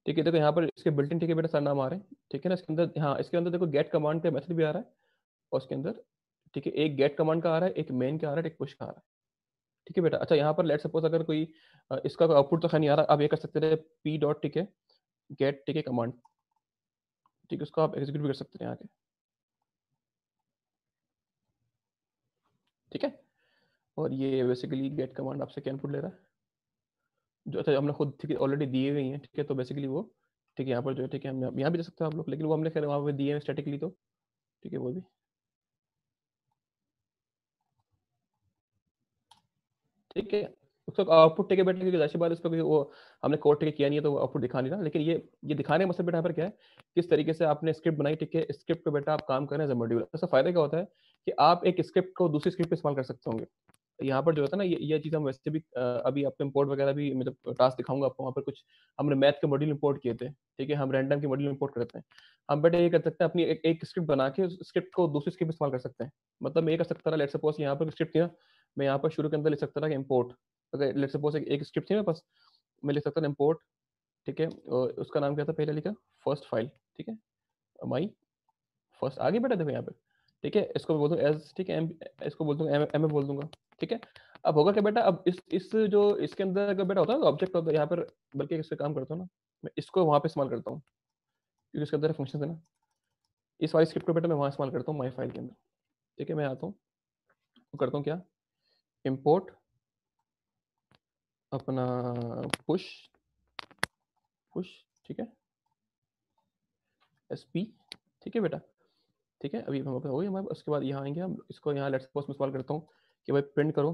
ठीक है, देखो यहाँ पर इसके बिल्ट इन ठीक है बेटा सरनाम आ रहे हैं। ठीक है ना, इसके अंदर हाँ इसके अंदर देखो गेट कमांड का मेथड भी आ रहा है, और उसके अंदर ठीक है एक गेट कमांड का आ रहा है, एक मेन का आ रहा है, एक पुश का आ रहा है। ठीक है बेटा। अच्छा यहाँ पर लेट सपोज अगर कोई इसका कोई आउटपुट तो खैर नहीं आ रहा, आप ये कर सकते थे पी डॉट ठीक है गेट ठीक है कमांड। ठीक है, उसको आप एग्जीक्यूट भी कर सकते हैं आगे। ठीक है, और ये बेसिकली गेट कमांड आपसे क्या इनपुट ले रहा है, जो अच्छा हमने खुद ठीक है ऑलरेडी दिए हुए हैं। ठीक है, तो बेसिकली वो ठीक है यहाँ पर जो है ठीक है हम यहाँ भी दे सकते हो आप लोग, लेकिन वो हमने खैर वहाँ पे दिए हैं स्टैटिकली, तो ठीक है वो भी। ठीक है, उसका आउटपुट ठीक है बेटा, क्योंकि ज़ाहिर-सी बात है, इस पे वो हमने कोड ठीक है किया नहीं है, तो आउटपुट दिखा नहीं रहा। लेकिन ये दिखाने का मतलब बेटा यहाँ पर क्या है, किस तरीके से आपने स्क्रिप्ट बनाई, ठीक है, स्क्रिप्ट पे बेटा आप काम कर रहे हैं एज़ अ मॉड्यूल। इसका फ़ायदा क्या होता है कि आप एक स्क्रिप्ट को दूसरी स्क्रिप्ट पे इस्तेमाल कर सकते होंगे। यहाँ पर जो होता है ना, ये चीज़ हम वैसे भी अभी आपको इम्पोर्ट वगैरह भी, मतलब टास्क दिखाऊँगा आपको, वहाँ पर कुछ हमने मैथ के मॉड्यूल इम्पोर्ट किए थे, ठीक है, हम रैंडम के मॉड्यूल इम्पोर्ट करते हैं। हम बेटा ये कर सकते हैं, अपनी एक स्क्रिप्ट बना के उस स्क्रिप्ट को दूसरी स्क्रिप्ट में इस्तेमाल कर सकते हैं। मतलब मैं ये कर सकता था, लेट्स सपोज़ यहाँ पर स्क्रिप्ट थी ना, मैं यहाँ पर शुरू के अंदर लिख सकता था कि इम्पोर्ट, अगर लेट्स सपोज़ एक स्क्रिप्ट थी मेरे पास, मैं लिख सकता था इम्पोर्ट, ठीक है, उसका नाम क्या था, पहले लिखा फर्स्ट फाइल, ठीक है, माई फर्स्ट, आगे बेटा देखो यहाँ पे, ठीक है, इसको बोल दूँ एज़, ठीक है, इसको बोल दूँगा एम बोल दूँगा, ठीक है। अब होगा क्या बेटा, अब इस जो इसके अंदर अगर बेटा होता है ना, ऑब्जेक्ट होता है यहाँ पर, बल्कि इस पे काम करता हूँ ना, मैं इसको वहाँ पे इस्तेमाल करता हूँ, क्योंकि इसके अंदर फंक्शंस है ना, इस वाली स्क्रिप्ट को बेटा मैं वहाँ इस्तेमाल करता हूँ माई फाइल के अंदर, ठीक है। मैं आता हूँ, तो करता हूँ क्या, इम्पोर्ट अपना पुश, पुश, ठीक है, एसपी, ठीक है बेटा, ठीक है। अभी हम हो गई हमारे, उसके बाद यहाँ आएँगे हम, इसको यहाँ लेट्स सपोज़ मैं सवाल करता हूँ कि भाई प्रिंट करो,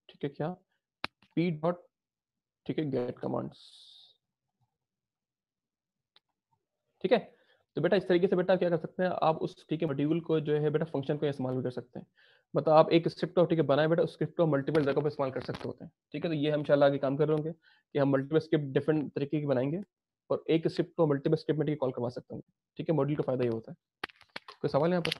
ठीक है, क्या पी डॉट, ठीक है, गेट कमांड्स, ठीक है। तो बेटा इस तरीके से बेटा क्या कर सकते हैं आप, उस ठीक है मॉड्यूल को जो है बेटा फंक्शन को इस्तेमाल भी कर सकते हैं। मतलब आप एक स्क्रिप्ट को ठीक है बनाए बेटा, उस स्क्रिप्ट को मल्टीपल जगह पे इस्तेमाल कर सकते होते हैं, ठीक है। तो ये हम इंशाल्लाह आगे काम कर रहे होंगे कि हम मल्टीपल स्क्रिप्ट डिफरेंट तरीके की बनाएँगे और एक स्क्रिप्ट को मल्टीपल स्क्रिप्ट में ठीक है कॉल करवा सकते होंगे, ठीक है। मॉड्यूल का फ़ायदा ये होता है। कोई सवाल यहाँ पर?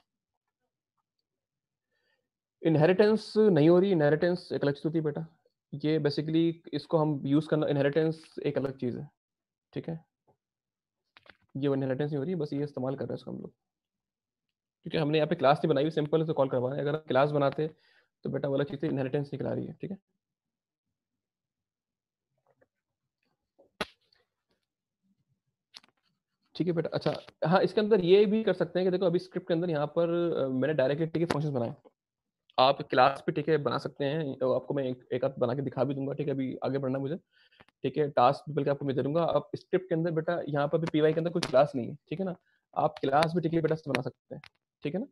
इनहेरिटेंस नहीं हो रही, इनहेरिटेंस एक अलग चीज़ होती है बेटा। ये बेसिकली इसको हम यूज़ करना, इनहेरिटेंस एक अलग चीज़ है, ठीक है। ये इनहेरिटेंस नहीं हो रही है, बस ये इस्तेमाल कर रहे हैं इसको हम लोग। क्योंकि हमने यहाँ पे क्लास नहीं बनाई हुई, सिंपल से कॉल करवा रहे हैं। अगर आप क्लास बनाते तो बेटा वो अलग चीज़ थी, इनहेरिटेंस निकल आ रही है, ठीक है। ठीक है बेटा, अच्छा, हाँ, इसके अंदर ये भी कर सकते हैं कि देखो अभी स्क्रिप्ट के अंदर यहाँ पर मैंने डायरेक्टली ठीक है फंक्शंस बनाए। आप क्लास भी ठीक है बना सकते हैं, तो आपको मैं एक आध बना के दिखा भी दूँगा, ठीक है, अभी आगे बढ़ना है मुझे, ठीक है। टास्क भी बल्कि आपको मैं दे दूँगा। आप स्क्रिप्ट के अंदर बेटा यहाँ पर भी पीवाई के अंदर कोई क्लास नहीं है, ठीक है ना? आप क्लास भी ठीक है बेटा से बना सकते हैं, ठीक है ना?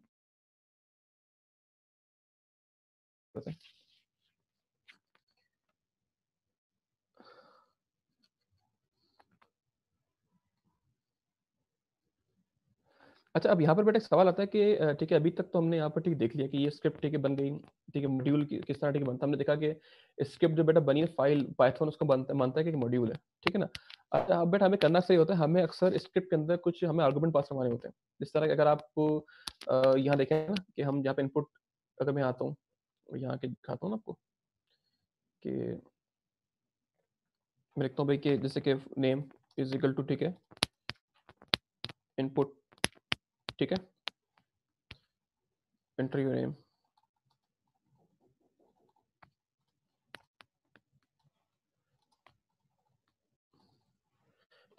अच्छा, अब यहाँ पर बेटा एक सवाल आता है कि ठीक है, अभी तक तो हमने यहाँ पर ठीक देख लिया कि ये स्क्रिप्ट ठीक है बन गई, ठीक है, मॉड्यूल किस तरह ठीक बनता है। हमने देखा कि स्क्रिप्ट जो बेटा बनी है, फाइल पाइथन उसको मानता है कि मॉड्यूल है, ठीक है ना? अच्छा, अब बेटा हमें करना सही होता है, हमें अक्सर स्क्रिप्ट के अंदर कुछ हमें आर्गुमेंट पास करवाने होते हैं। जिस तरह के अगर आपको यहाँ देखें ना कि हम यहाँ पे इनपुट, अगर मैं आता हूँ, यहाँ के दिखाता हूँ ना आपको कि मैं लिखता हूँ भाई कि जैसे कि नेम इज इक्वल टू, ठीक है, इनपुट, ठीक है, एंटर योर नेम,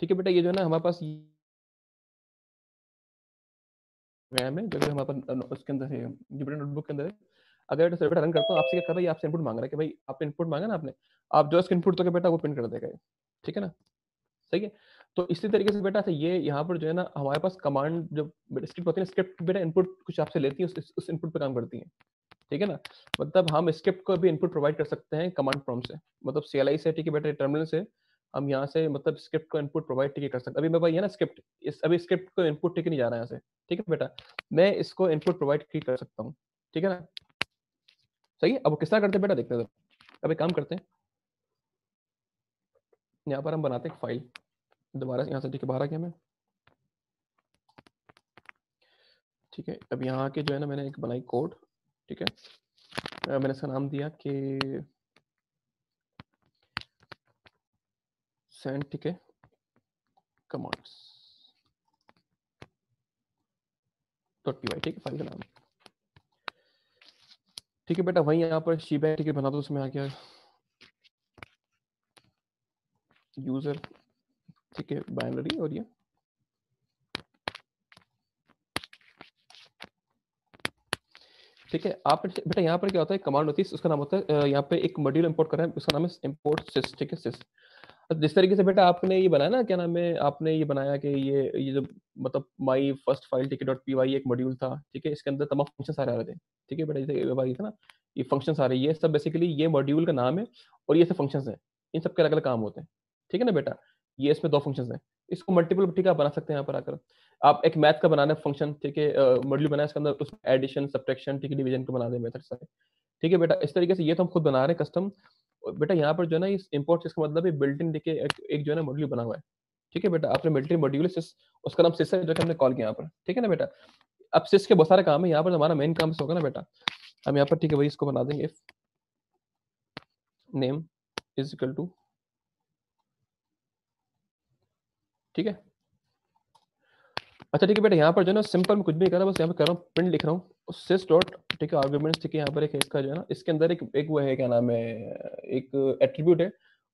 ठीक है बेटा। ये जो है ना हमारे पास रैम है, जो कि हमारे पास उसके अंदर है, जुपिटर नोटबुक के अंदर है। अगर सर्वर रन करता हूँ, आपसे क्या कर रहा है, आपसे इनपुट मांग रहा है कि भाई आपने इनपुट मांगा ना आपने, आप जस्ट इनपुट तो बेटा वो प्रिंट कर देगा ये, ठीक है ना? सही है। तो इसी तरीके से बेटा ये यहाँ पर जो है ना हमारे पास कमांड जब स्क्रिप्ट होती है ना, स्क्रिप्ट बेटा इनपुट कुछ आपसे लेती है, उस इनपुट पे काम करती है, ठीक है ना? मतलब हम स्क्रिप्ट को भी इनपुट प्रोवाइड कर सकते हैं कमांड प्रॉम्प्ट से, मतलब सीएलआई से, ठीक है बेटा, टर्मिनल से हम यहाँ से मतलब स्क्रिप्ट को इनपुट प्रोवाइड ठीक है कर सकते हैं। अभी मेरे पास ये है ना स्क्रिप्ट, इस अभी स्क्रिप्ट को इनपुट ठीक है नहीं जा रहा है यहाँ से, ठीक है बेटा, मैं इसको इनपुट प्रोवाइड ठीक कर सकता हूँ, ठीक है ना? सही है। अब वो किस तरह करते हैं बेटा, देखते हैं जरा। अब एक काम करते हैं, यहाँ पर हम बनाते हैं एक फाइल, दोबारा से यहाँ से ठीक है बाहर आ गया मैं, ठीक है। अब यहाँ के जो है ना मैंने एक बनाई कोड, ठीक है, मैंने इसका नाम दिया कि सेंड, ठीक है, कमांड्स डॉट पी वाई, ठीक है, फाइल का नाम, ठीक है बेटा। वहीं यहाँ पर शीबैग ठीक है बना दो, उसमें आ गया यूजर, ठीक है, बाइनरी, और ये ठीक है। आप बेटा यहाँ पर क्या होता है, कमांड होती है, उसका नाम होता है यहाँ पे एक मॉड्यूल इंपोर्ट कर रहे हैं, उसका नाम है इंपोर्ट सिस, ठीक है, सिस। जिस तरीके से बेटा आपने ये बनाया ना, क्या नाम है, आपने ये बनाया कि ये जो मतलब my first file ticket dot P Y एक मॉड्यूल था, ठीक है, इसके अंदर तमाम फंक्शन सारे आ रहे थे, ठीक है बेटा, जैसे था ना ये फंक्शंस आ रही है, ये सब बेसिकली ये मॉड्यूल का नाम है और ये सब फंक्शंस हैं। इन सब के अलग-अलग काम होते हैं। ठीक है ना बेटा? ये इसमें 2 फंक्शंस हैं। इसको मल्टीपल ठीक है आप बना सकते हैं यहाँ पर आकर। आप एक मैथ का बनाना है फंक्शन, ठीक है, मॉड्यूल बनाया इसके अंदर, उसमें एडिशन, सब्ट्रैक्शन, ठीक है, डिवीजन का बना दें मेथड सारे। ठीक है बेटा? इस तरीके से ये तो हम खुद बना रहे हैं कस्टम। बेटा यहाँ पर जो है ना इस इम्पोर्ट इसका मतलब है बिल्ट इन देखिए एक जो है ना मॉड्यूल बना हुआ है। ठीक है बेटा? आपने मिलिट्री मॉड्यूल है सिस, उसका नाम सिस है जो कि हमने कॉल किया यहाँ पर। ठीक है ना बेटा? अब सिस के बहुत सारे काम है, यहाँ पर हमारा मेन काम होगा ना बेटा, हम यहाँ पर ठीक है वही इसको बना देंगे, if name is equal to, ठीक है। अच्छा ठीक है बेटा, यहाँ पर जो है ना सिंपल मैं कुछ भी नहीं कर रहा, बस यहाँ पे कर रहा हूँ प्रिंट लिख रहा हूँ सिस डॉट, ठीक है, आर्गुमेंट्स, ठीक है, यहाँ पर एक है इसका जो है ना, इसके अंदर एक वो है क्या नाम है, एक एट्रीब्यूट है,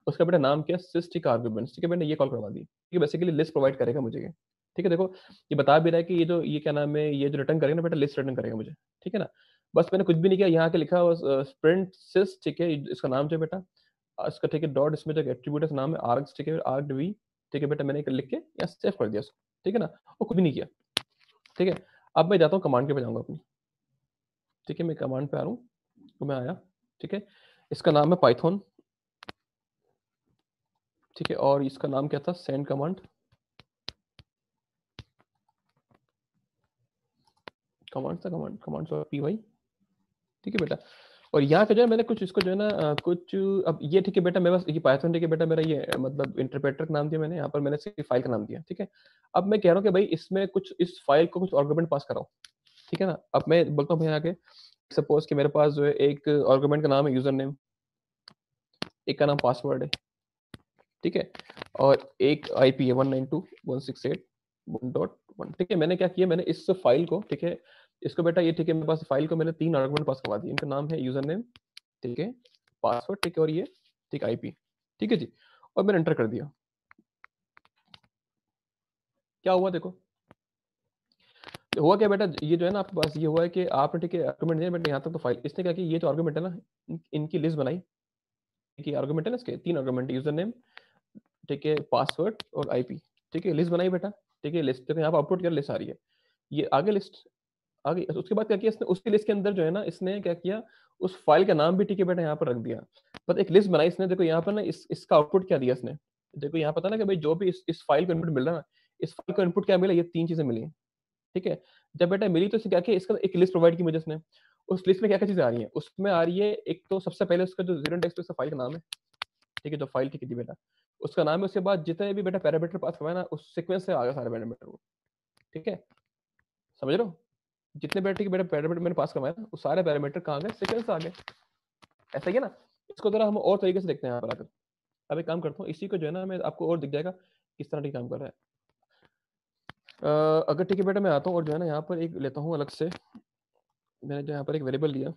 उसका बेटा नाम क्या है, सिस, ठीक है, आर्गुमेंट्स, ठीक है, मैंने ये कॉल करवा दी, ठीक है, बेसिकली लिस्ट प्रोवाइड करेगा मुझे ये। ठीक है, देखो ये बता भी रहा है कि ये क्या नाम है, ये जो रिटर्न करेगा ना बेटा, लिस्ट रिटर्न करेगा मुझे। ठीक है ना, बस मैंने कुछ भी नहीं किया, यहाँ के लिखा प्रिंट सिस, ठीक है, इसका नाम जो है बेटा, इसका ठीक है डॉट, इसमें जो एट्रीब्यूट है नाम है आर्ग्स, ठीक है, आर्ग वी, ठीक है बेटा, मैंने लिख के यहाँ सेव कर दिया उसको। ठीक है ना, और कुछ भी नहीं किया। ठीक है, अब मैं जाता हूँ कमांड के पे जाऊँगा अपनी। ठीक है, मैं कमांड पे आ रहा हूँ, तो मैं आया, ठीक है, इसका नाम है पाइथन, ठीक है, और इसका नाम क्या था, सेंड कमांड, कमांड था, कमांड पी वाई, ठीक है बेटा। और यहाँ पे जो है मैंने कुछ इसको जो है ना कुछ, अब ये ठीक है बेटा, मेरे पास ये पाइथन, ठीक है बेटा, मेरा ये मतलब इंटरप्रेटर का नाम दिया मैंने, यहाँ पर मैंने इसकी फाइल का नाम दिया। ठीक है, अब मैं कह रहा हूँ कि भाई इसमें कुछ, इस फाइल को कुछ आर्गुमेंट पास कराओ। ठीक है ना, अब मैं बोलता हूँ भाई आगे, सपोज कि मेरे पास जो है एक आर्गुमेंट का नाम है यूजर नेम, एक का नाम पासवर्ड है, ठीक है, और एक आईपी है 192.168.1.1। ठीक है, मैंने क्या किया, मैंने इस फाइल को, ठीक है, इसको बेटा ये, ठीक है, मेरे पास फाइल को मैंने 3 आर्गुमेंट पास करवा दिए, इनका नाम है यूजर नेम, ठीक है, पासवर्ड, ठीक है, और ये ठीक आईपी, ठीक है जी, और मैंने एंटर कर दिया। क्या हुआ देखो, हुआ क्या बेटा, ये जो है ना आपके पास ये हुआ है कि आपने ठीक है आर्गुमेंट दिया बेटा यहाँ तक, तो फाइल इसने क्या किया, ये जो आर्गुमेंट है ना इनकी लिस्ट बनाई, ठीक है, आर्गुमेंट है ना इसके 3 आर्गुमेंट, यूजर नेम, ठीक है, पासवर्ड और आईपी, ठीक है, लिस्ट बनाई बेटा, ठीक है, लिस्ट देखो यहाँ पर आउटपुट क्या लिस्ट आ रही है, ये आगे लिस्ट आ गई। उसके बाद क्या किया इसने, उसकी लिस्ट के अंदर जो है ना इसने क्या किया, उस फाइल का नाम भी ठीक है बेटा यहाँ पर रख दिया, पर एक लिस्ट बनाई इसने, देखो यहाँ पर ना इसका आउटपुट क्या दिया इसने, देखो यहाँ पता ना कि भाई जो भी इस फाइल को इनपुट मिल रहा है ना, इस फाइल को इनपुट क्या मिला, ये 3 चीजें मिली हैं। ठीक है, जब बेटा मिली तो इसने क्या किया, इसका एक लिस्ट प्रोवाइड की मुझे इसने, उस लिस्ट में क्या क्या चीजें आ रही हैं, उसमें आ रही है एक तो सबसे पहले उसका जो जीरो इंडेक्स पे फाइल का नाम है, ठीक है, जो फाइल ठीक है बेटा उसका नाम है, उसके बाद जितने भी बेटा पैरामीटर पास करवाए ना उस सीक्वेंस से आ गया सारे पैरामीटर वो। ठीक है, समझ रहे हो, जितने बेटा ठीक है बेटा पैरामीटर मैंने पास करवाए ना वो सारे पैरामीटर कहाँ गए, सीक्वेंस से आ गए। ऐसा ही है ना, इसको जरा हम और तरीके से देखते हैं यहाँ पर आकर। अब एक काम करता हूँ, इसी को जो है ना मैं आपको और दिख जाएगा किस तरह ठीक काम कर रहा है। अगर ठीक है बेटा मैं आता हूँ और जो है ना यहाँ पर एक लेता हूँ अलग से, मैंने जो यहाँ पर एक वेरिएबल लिया,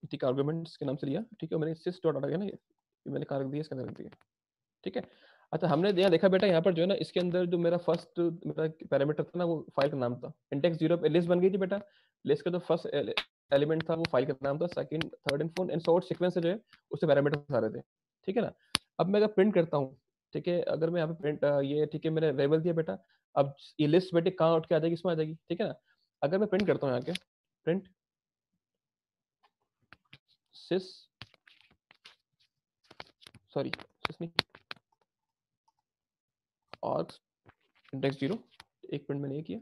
ठीक है, आर्गुमेंट्स के नाम से लिया, ठीक है, मैंने सिस डॉट गया ना ये मैंने कहाँ रख दिया, इसके अंदर रख दिया। ठीक है, अच्छा हमने यहाँ देखा बेटा यहाँ पर जो है ना इसके अंदर जो मेरा फर्स्ट मेरा पैरामीटर था ना वो फाइल का नाम था, इंडेक्स 0 पे लिस्ट बन गई थी बेटा, लिस्ट का जो फर्स्ट एलिमेंट था वो फाइल का नाम था, second, third and fourth and sort sequence से जो है उससे पैरामीटर सारे थे। ठीक है ना, अब मैं अगर प्रिंट करता हूँ, ठीक है, अगर मैं यहाँ पे प्रिंट ये ठीक है मैंने वेरिएबल दिया बेटा, अब ये लिस्ट बेटे कहाँ उठ के आ जाएगी, इसमें आ जाएगी। ठीक है ना, अगर मैं प्रिंट करता हूँ यहाँ के प्रिंट सिस, सॉरी सिस नहीं, आर्क्स इंडेक्स 0, एक प्रिंट मैंने ये किया,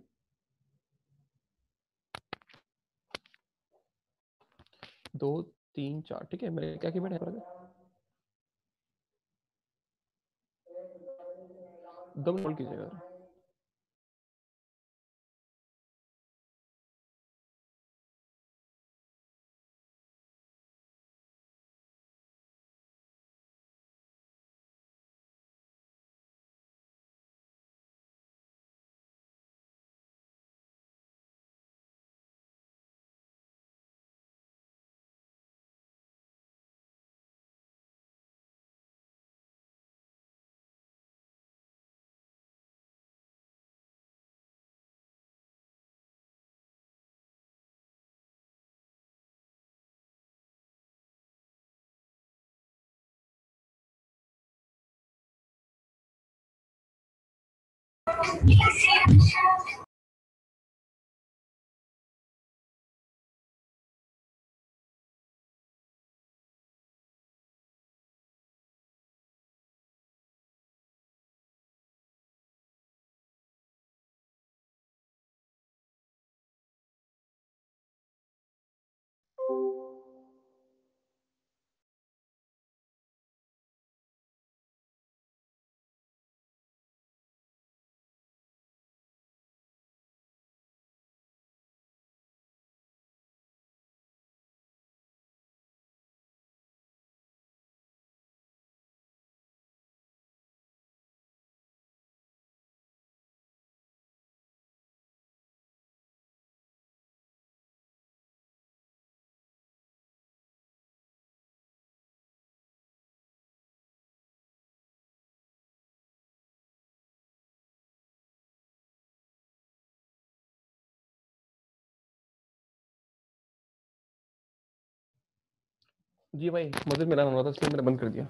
2 3 4, ठीक है, मैंने क्या किया बेटा यहाँ पर, 2 मिनट होल्ड कीजिएगा। जी भाई, मस्जिद में ऐलान हो रहा था इसलिए मैंने बंद कर दिया।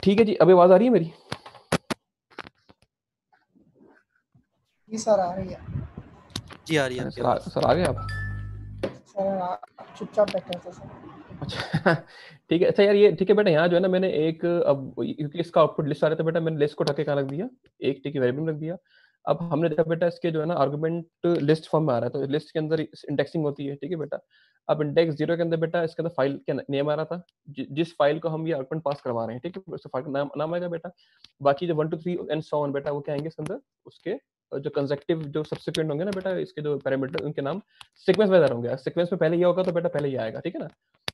ठीक है जी, अभी आवाज आ रही है मेरी? जी सर आ रही है। जी आ रही है आपकी आवाज़। सर आ गए आप? सर चुपचाप बैठे थे सर। अच्छा ठीक है। अच्छा यार, ये ठीक है बेटा, यहाँ जो है ना मैंने एक, अब क्योंकि इसका आउटपुट लिस्ट आ रहा था बेटा, मैंने लिस्ट को ढक के कहाँ रख दिया, एक टिक वेरिएबल में रख दिया। अब हमने देखा बेटा इसके जो है ना आर्गुमेंट लिस्ट फॉर्म में आ रहा है, तो लिस्ट के अंदर इंडेक्सिंग होती है, ठीक है बेटा। अब इंडेक्स 0 के अंदर बेटा इसके अंदर फाइल का नेम आ रहा था, जिस फाइल को हम ये आर्गुमेंट पास करवा रहे हैं, ठीक है, उस फाइल का नाम आएगा बेटा। बाकी जो 1 2 3 एंड सो ऑन बेटा, वो क्या आएंगे इसके अंदर, उसके जो कंसेक्टिव जो सब्सिक्वेंट होंगे ना बेटा, इसके जो पैरामीटर उनके नाम सीक्वेंस में होंगे। सीक्वेंस में पहले ये होगा तो बेटा पहले ये आएगा, ठीक है ना।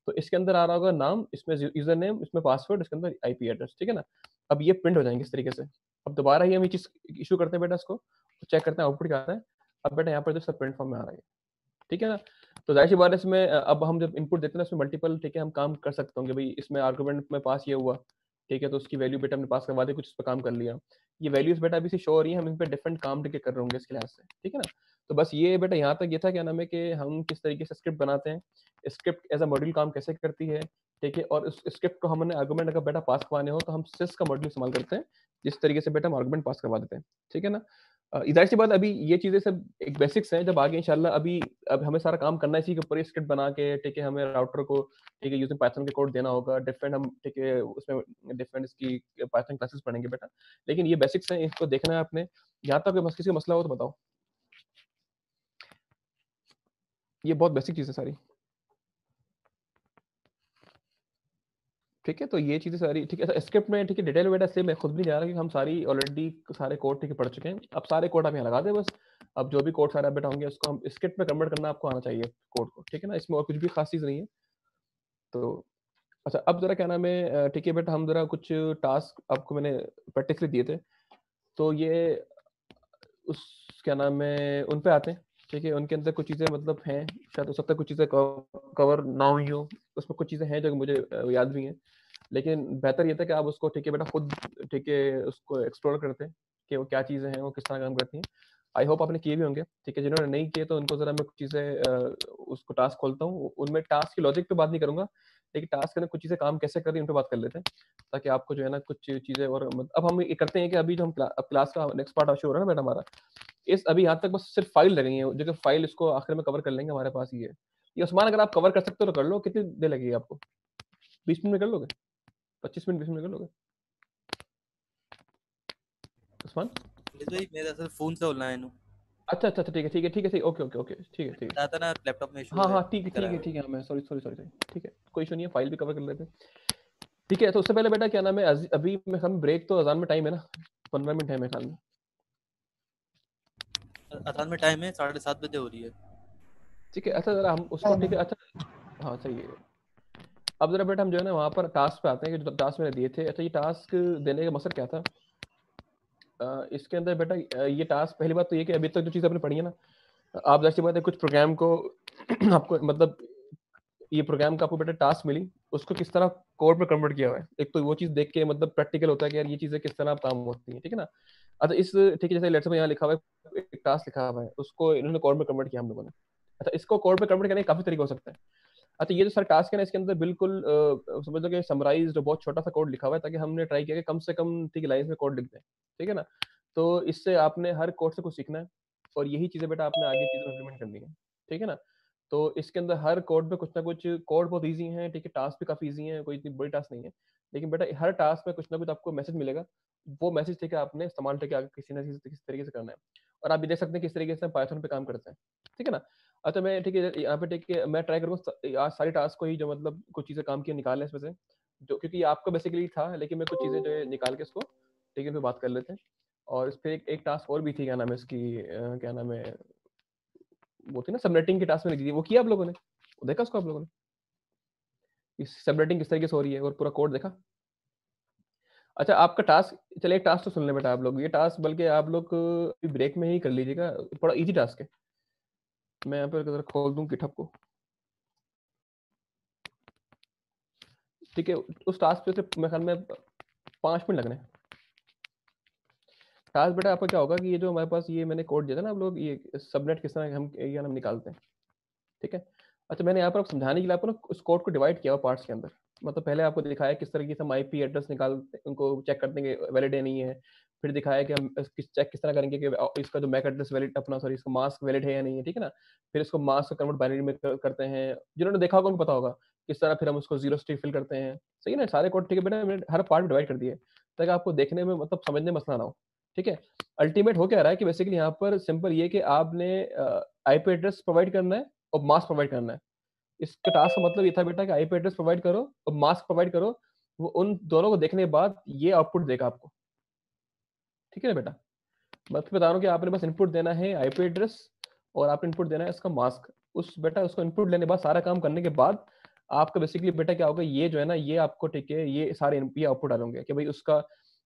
तो इसके अंदर आ रहा होगा नाम, इसमें यूजर नेम, इसमें पासवर्ड, इसके अंदर आईपी एड्रेस, ठीक है ना। अब ये प्रिंट हो जाएंगे इस तरीके से। अब दोबारा ही हम ये चीज इशू करते हैं बेटा इसको, तो चेक करते हैं आउटपुट क्या आता है। अब बेटा यहाँ पर जो सब प्रिंट फॉर्म में आ रहा है, ठीक है ना। तो जाहिर सी बात है इसमें अब हम जब इनपुट देते हैं ना, इसमें मल्टीपल, ठीक है, हम काम कर सकते होंगे भाई, इसमें आर्गुमेंट में पास ये हुआ, ठीक है, तो उसकी वैल्यू बेटा हमने पास करवा दी, कुछ इस पर काम कर लिया। ये वैल्यूज बेटा अभी से शो हो रही है, हम इन पर डिफरेंट काम ठीक कर रहे होंगे इसके लिहाज से, ठीक है ना। तो बस ये बेटा यहाँ तक ये था, क्या नाम है, कि हम किस तरीके से स्क्रिप्ट बनाते हैं, स्क्रिप्ट एज अ मॉड्यूल काम कैसे करती है, ठीक है। और उस स्क्रिप्ट को हमने आर्गुमेंट अगर बेटा पास करवाने हो तो हम सिस का मॉड्यूल इस्तेमाल करते हैं, जिस तरीके से बेटा हम आर्गुमेंट पास करवा देते हैं, ठीक है ना। जाहिर सी बात, अभी ये चीजें सब एक बेसिक्स हैं, जब आगे इंशाल्लाह अभी अब हमें सारा काम करना है इसी के ऊपर, स्क्रिप्ट बना के, ठीक है, हमें राउटर को, ठीक है, यूजिंग पाइथन के कोड देना होगा डिफरेंट, हम ठीक है उसमें डिफरेंट इसकी पाइथन क्लासेस पढ़ेंगे बेटा। लेकिन ये बेसिक्स हैं, इसको देखना है आपने। यहाँ तक बस किसी का मसला हो तो बताओ, ये बहुत बेसिक चीज़ है सारी, ठीक है। तो ये चीज़ें सारी ठीक है, स्क्रिप्ट में ठीक है डिटेल बेटा, इसलिए मैं खुद भी जा रहा कि हम सारी ऑलरेडी सारे कोड ठीक है पढ़ चुके हैं। अब सारे कोड आप यहाँ लगा दें बस। अब जो भी कोड सारे बेटा होंगे उसको हम स्क्रिप्ट में कन्वर्ट करना आपको आना चाहिए कोड को, ठीक है ना, इसमें और कुछ भी खास चीज़ नहीं है। तो अच्छा, अब जरा क्या नाम है, ठीक है बेटा, हम जरा कुछ टास्क आपको मैंने प्रैक्टिस दिए थे, तो ये उस क्या नाम है उन पे आते हैं, ठीक है। उनके अंदर कुछ चीज़ें मतलब हैं, शायद हो सकता है कुछ चीज़ें कवर ना हुई हो, उसमें कुछ चीज़ें हैं जो मुझे याद भी हैं। लेकिन बेहतर ये था कि आप उसको ठीक है बेटा खुद, ठीक है, उसको एक्सप्लोर करते हैं कि वो क्या चीज़ें हैं, वो किस तरह काम करती हैं। आई होप आपने किए भी होंगे, ठीक है। जिन्होंने नहीं किए तो उनको ज़रा मैं कुछ चीज़ें उसको टास्क खोलता हूँ, उनमें टास्क की लॉजिक पे बात नहीं करूंगा, लेकिन टास्क के अंदर कुछ चीज़ें काम कैसे कर रही हैं उन पर बात कर लेते हैं, ताकि आपको जो है ना कुछ चीज़ें और अब हम ये करते हैं कि अभी जो हम अब क्लास का नेक्स्ट पार्ट शो हो रहा है ना बेटा हमारा, इस अभी यहाँ तक बस सिर्फ फाइल लगेंगे, जो कि फाइल इसको आखिर में कवर कर लेंगे हमारे पास ये उस्मान, अगर आप कवर कर सकते हो तो कर लो। कितनी देर लगेगी आपको? 20 मिनट में कर लोगे? 25 मिनट 20 मिनट कर लोगे उस्मान? पुलिस भाई मेरा असल फ़ोन से ऑनलाइन हूँ। अच्छा अच्छा अच्छा, ठीक है ठीक है ठीक है ठीक, ओके ओके ओके, ठीक है ठीक है। बताया था ना लैपटॉप में इशू हाँ है, हाँ, ठीक है दिक्कत ठीक आ है रही ठीक है, मैं सॉरी सॉरी सॉरी सॉरी, ठीक है, कोई इशू नहीं है, फाइल भी कवर कर लेते हैं। ठीक है, तो उससे पहले बेटा क्या नाम है, अभी मैं हम ब्रेक, तो अजान में टाइम है ना, 15 मिनट है मेरे ख्याल में। है। अजान में टाइम है 7:30 बजे हो रही है। ठीक है, अच्छा जरा हम उसको, ठीक है, अच्छा हाँ सही है। अब जरा बेटा हम जो है ना वहाँ पर टास्क पे आते हैं कि जो टास्क मैंने दिए थे। अच्छा, ये टास्क देने का मकसद क्या था? इसके अंदर बेटा ये टास्क, पहली बात तो ये कि अभी तक जो चीज़ आपने पढ़ी है ना, आप जैसी बात है कुछ प्रोग्राम को आपको मतलब ये प्रोग्राम का आपको बेटा टास्क मिली, उसको किस तरह कोड में कन्वर्ट किया हुआ है, एक तो वो चीज़ देख के मतलब प्रैक्टिकल होता है कि यार ये चीज़ें किस तरह काम होती हैं, ठीक है ना। अच्छा इस ठीक है, जैसे लेट्स में यहाँ लिखा हुआ है एक टास्क लिखा हुआ है, उसको इन्होंने कोड में कन्वर्ट किया हम लोगों ने। अच्छा, इसको कोड में कन्वर्ट करने के काफ़ी तरीके हो सकते हैं। अच्छा, ये जो सारे टास्क है ना, इसके अंदर बिल्कुल समझ लो कि समराइज जो बहुत छोटा सा कोड लिखा हुआ है, ताकि हमने ट्राई किया कि कम से कम ठीक लाइन में कोड लिख दें, ठीक है ना। तो इससे आपने हर कोड से कुछ सीखना है, और यही चीज़ें बेटा आपने आगे चीज़ें इम्प्लीमेंट करनी है, ठीक है ना। तो इसके अंदर हर कोड में कुछ ना कुछ, कोड बहुत ईजी है, ठीक है, टास्क भी काफ़ी ईजी है, कोई इतनी बड़ी टास्क नहीं है। लेकिन बेटा हर टास्क में कुछ ना कुछ आपको मैसेज मिलेगा, वो मैसेज ठीक है आपने इस्तेमाल करके आगे किसी ना किसी तरीके से करना है। और आप भी देख सकते हैं किस तरीके से पाइथन पे काम करते हैं, ठीक है ना। अच्छा, मैं ठीक है यहाँ पे ठीक है मैं ट्राई करूँगा आज सारी टास्क को ही, जो मतलब कुछ चीज़ें काम की निकालने इसमें से, जो क्योंकि ये आपका बेसिकली था, लेकिन मैं कुछ चीज़ें जो है निकाल के इसको ठीक है, फिर बात कर लेते हैं। और इस पे एक टास्क और भी थी, क्या नाम है इसकी, क्या नाम है, वो थी ना सबनेटिंग की टास्क मैंने दी थी, वो किया आप लोगों ने? वो देखा उसको आप लोगों ने, इस सबनेटिंग किस तरीके से हो रही है, और पूरा कोड देखा? अच्छा, आपका टास्क, चलिए एक टास्क तो सुन लें बेटा आप लोग, ये टास्क बल्कि आप लोग ब्रेक में ही कर लीजिएगा, थोड़ा इजी टास्क है। मैं यहाँ पर खोल दूँ गिटहब को, ठीक है। उस टास्क पे सिर्फ मेरे ख्याल में 5 मिनट लगने हैं। टास्क बेटा आपका क्या होगा कि ये जो हमारे पास ये मैंने कोड दिया था ना आप लोग, ये सबनेट किस तरह हम ये हम निकालते हैं, ठीक है। अच्छा, मैंने यहाँ पर आपको समझाने के लिए आपको ना उस कोड को डिवाइड किया हुआ पार्ट्स के अंदर। मतलब पहले आपको दिखाया किस तरीके से हम आईपी एड्रेस निकालते, उनको चेक करते हैं कि वैलिड है नहीं है। फिर दिखाया कि हम चेक किस तरह करेंगे कि इसका जो मैक एड्रेस वैलिड, अपना सॉरी, इसका मास्क वैलिड है या नहीं है, ठीक है ना। फिर इसको मास्क को कन्वर्ट बाइनरी में करते हैं, जिन्होंने देखा होगा उनको पता होगा किस तरह फिर हम उसको जीरो स्ट्रिंग फिल करते हैं। सही है ना, सारे कोड ठीक है बेटा, मैंने हर पार्ट डिवाइड कर दिए ताकि आपको देखने में मतलब समझने में मसला ना हो। ठीक है, अल्टीमेट हो क्या रहा है कि बेसिकली यहाँ पर सिंपल ये कि आपने आईपी एड्रेस प्रोवाइड करना है और मास्क प्रोवाइड करना है। इसका टास्क का मतलब ये था बेटा कि आईपी एड्रेस प्रोवाइड करो और मास्क प्रोवाइड करो। वो उन दोनों को देखने के बाद ये आउटपुट देगा आपको। ठीक है ना बेटा, मैं तो बता रहा हूँ कि आपने बस इनपुट देना है आईपी एड्रेस और आपने इनपुट देना है इसका मास्क। उस बेटा उसको इनपुट लेने के बाद सारा काम करने के बाद आपका बेसिकली बेटा क्या होगा, ये जो है ना ये आपको ठीक है ये सारे ये आउटपुट आ जाएंगे कि भाई उसका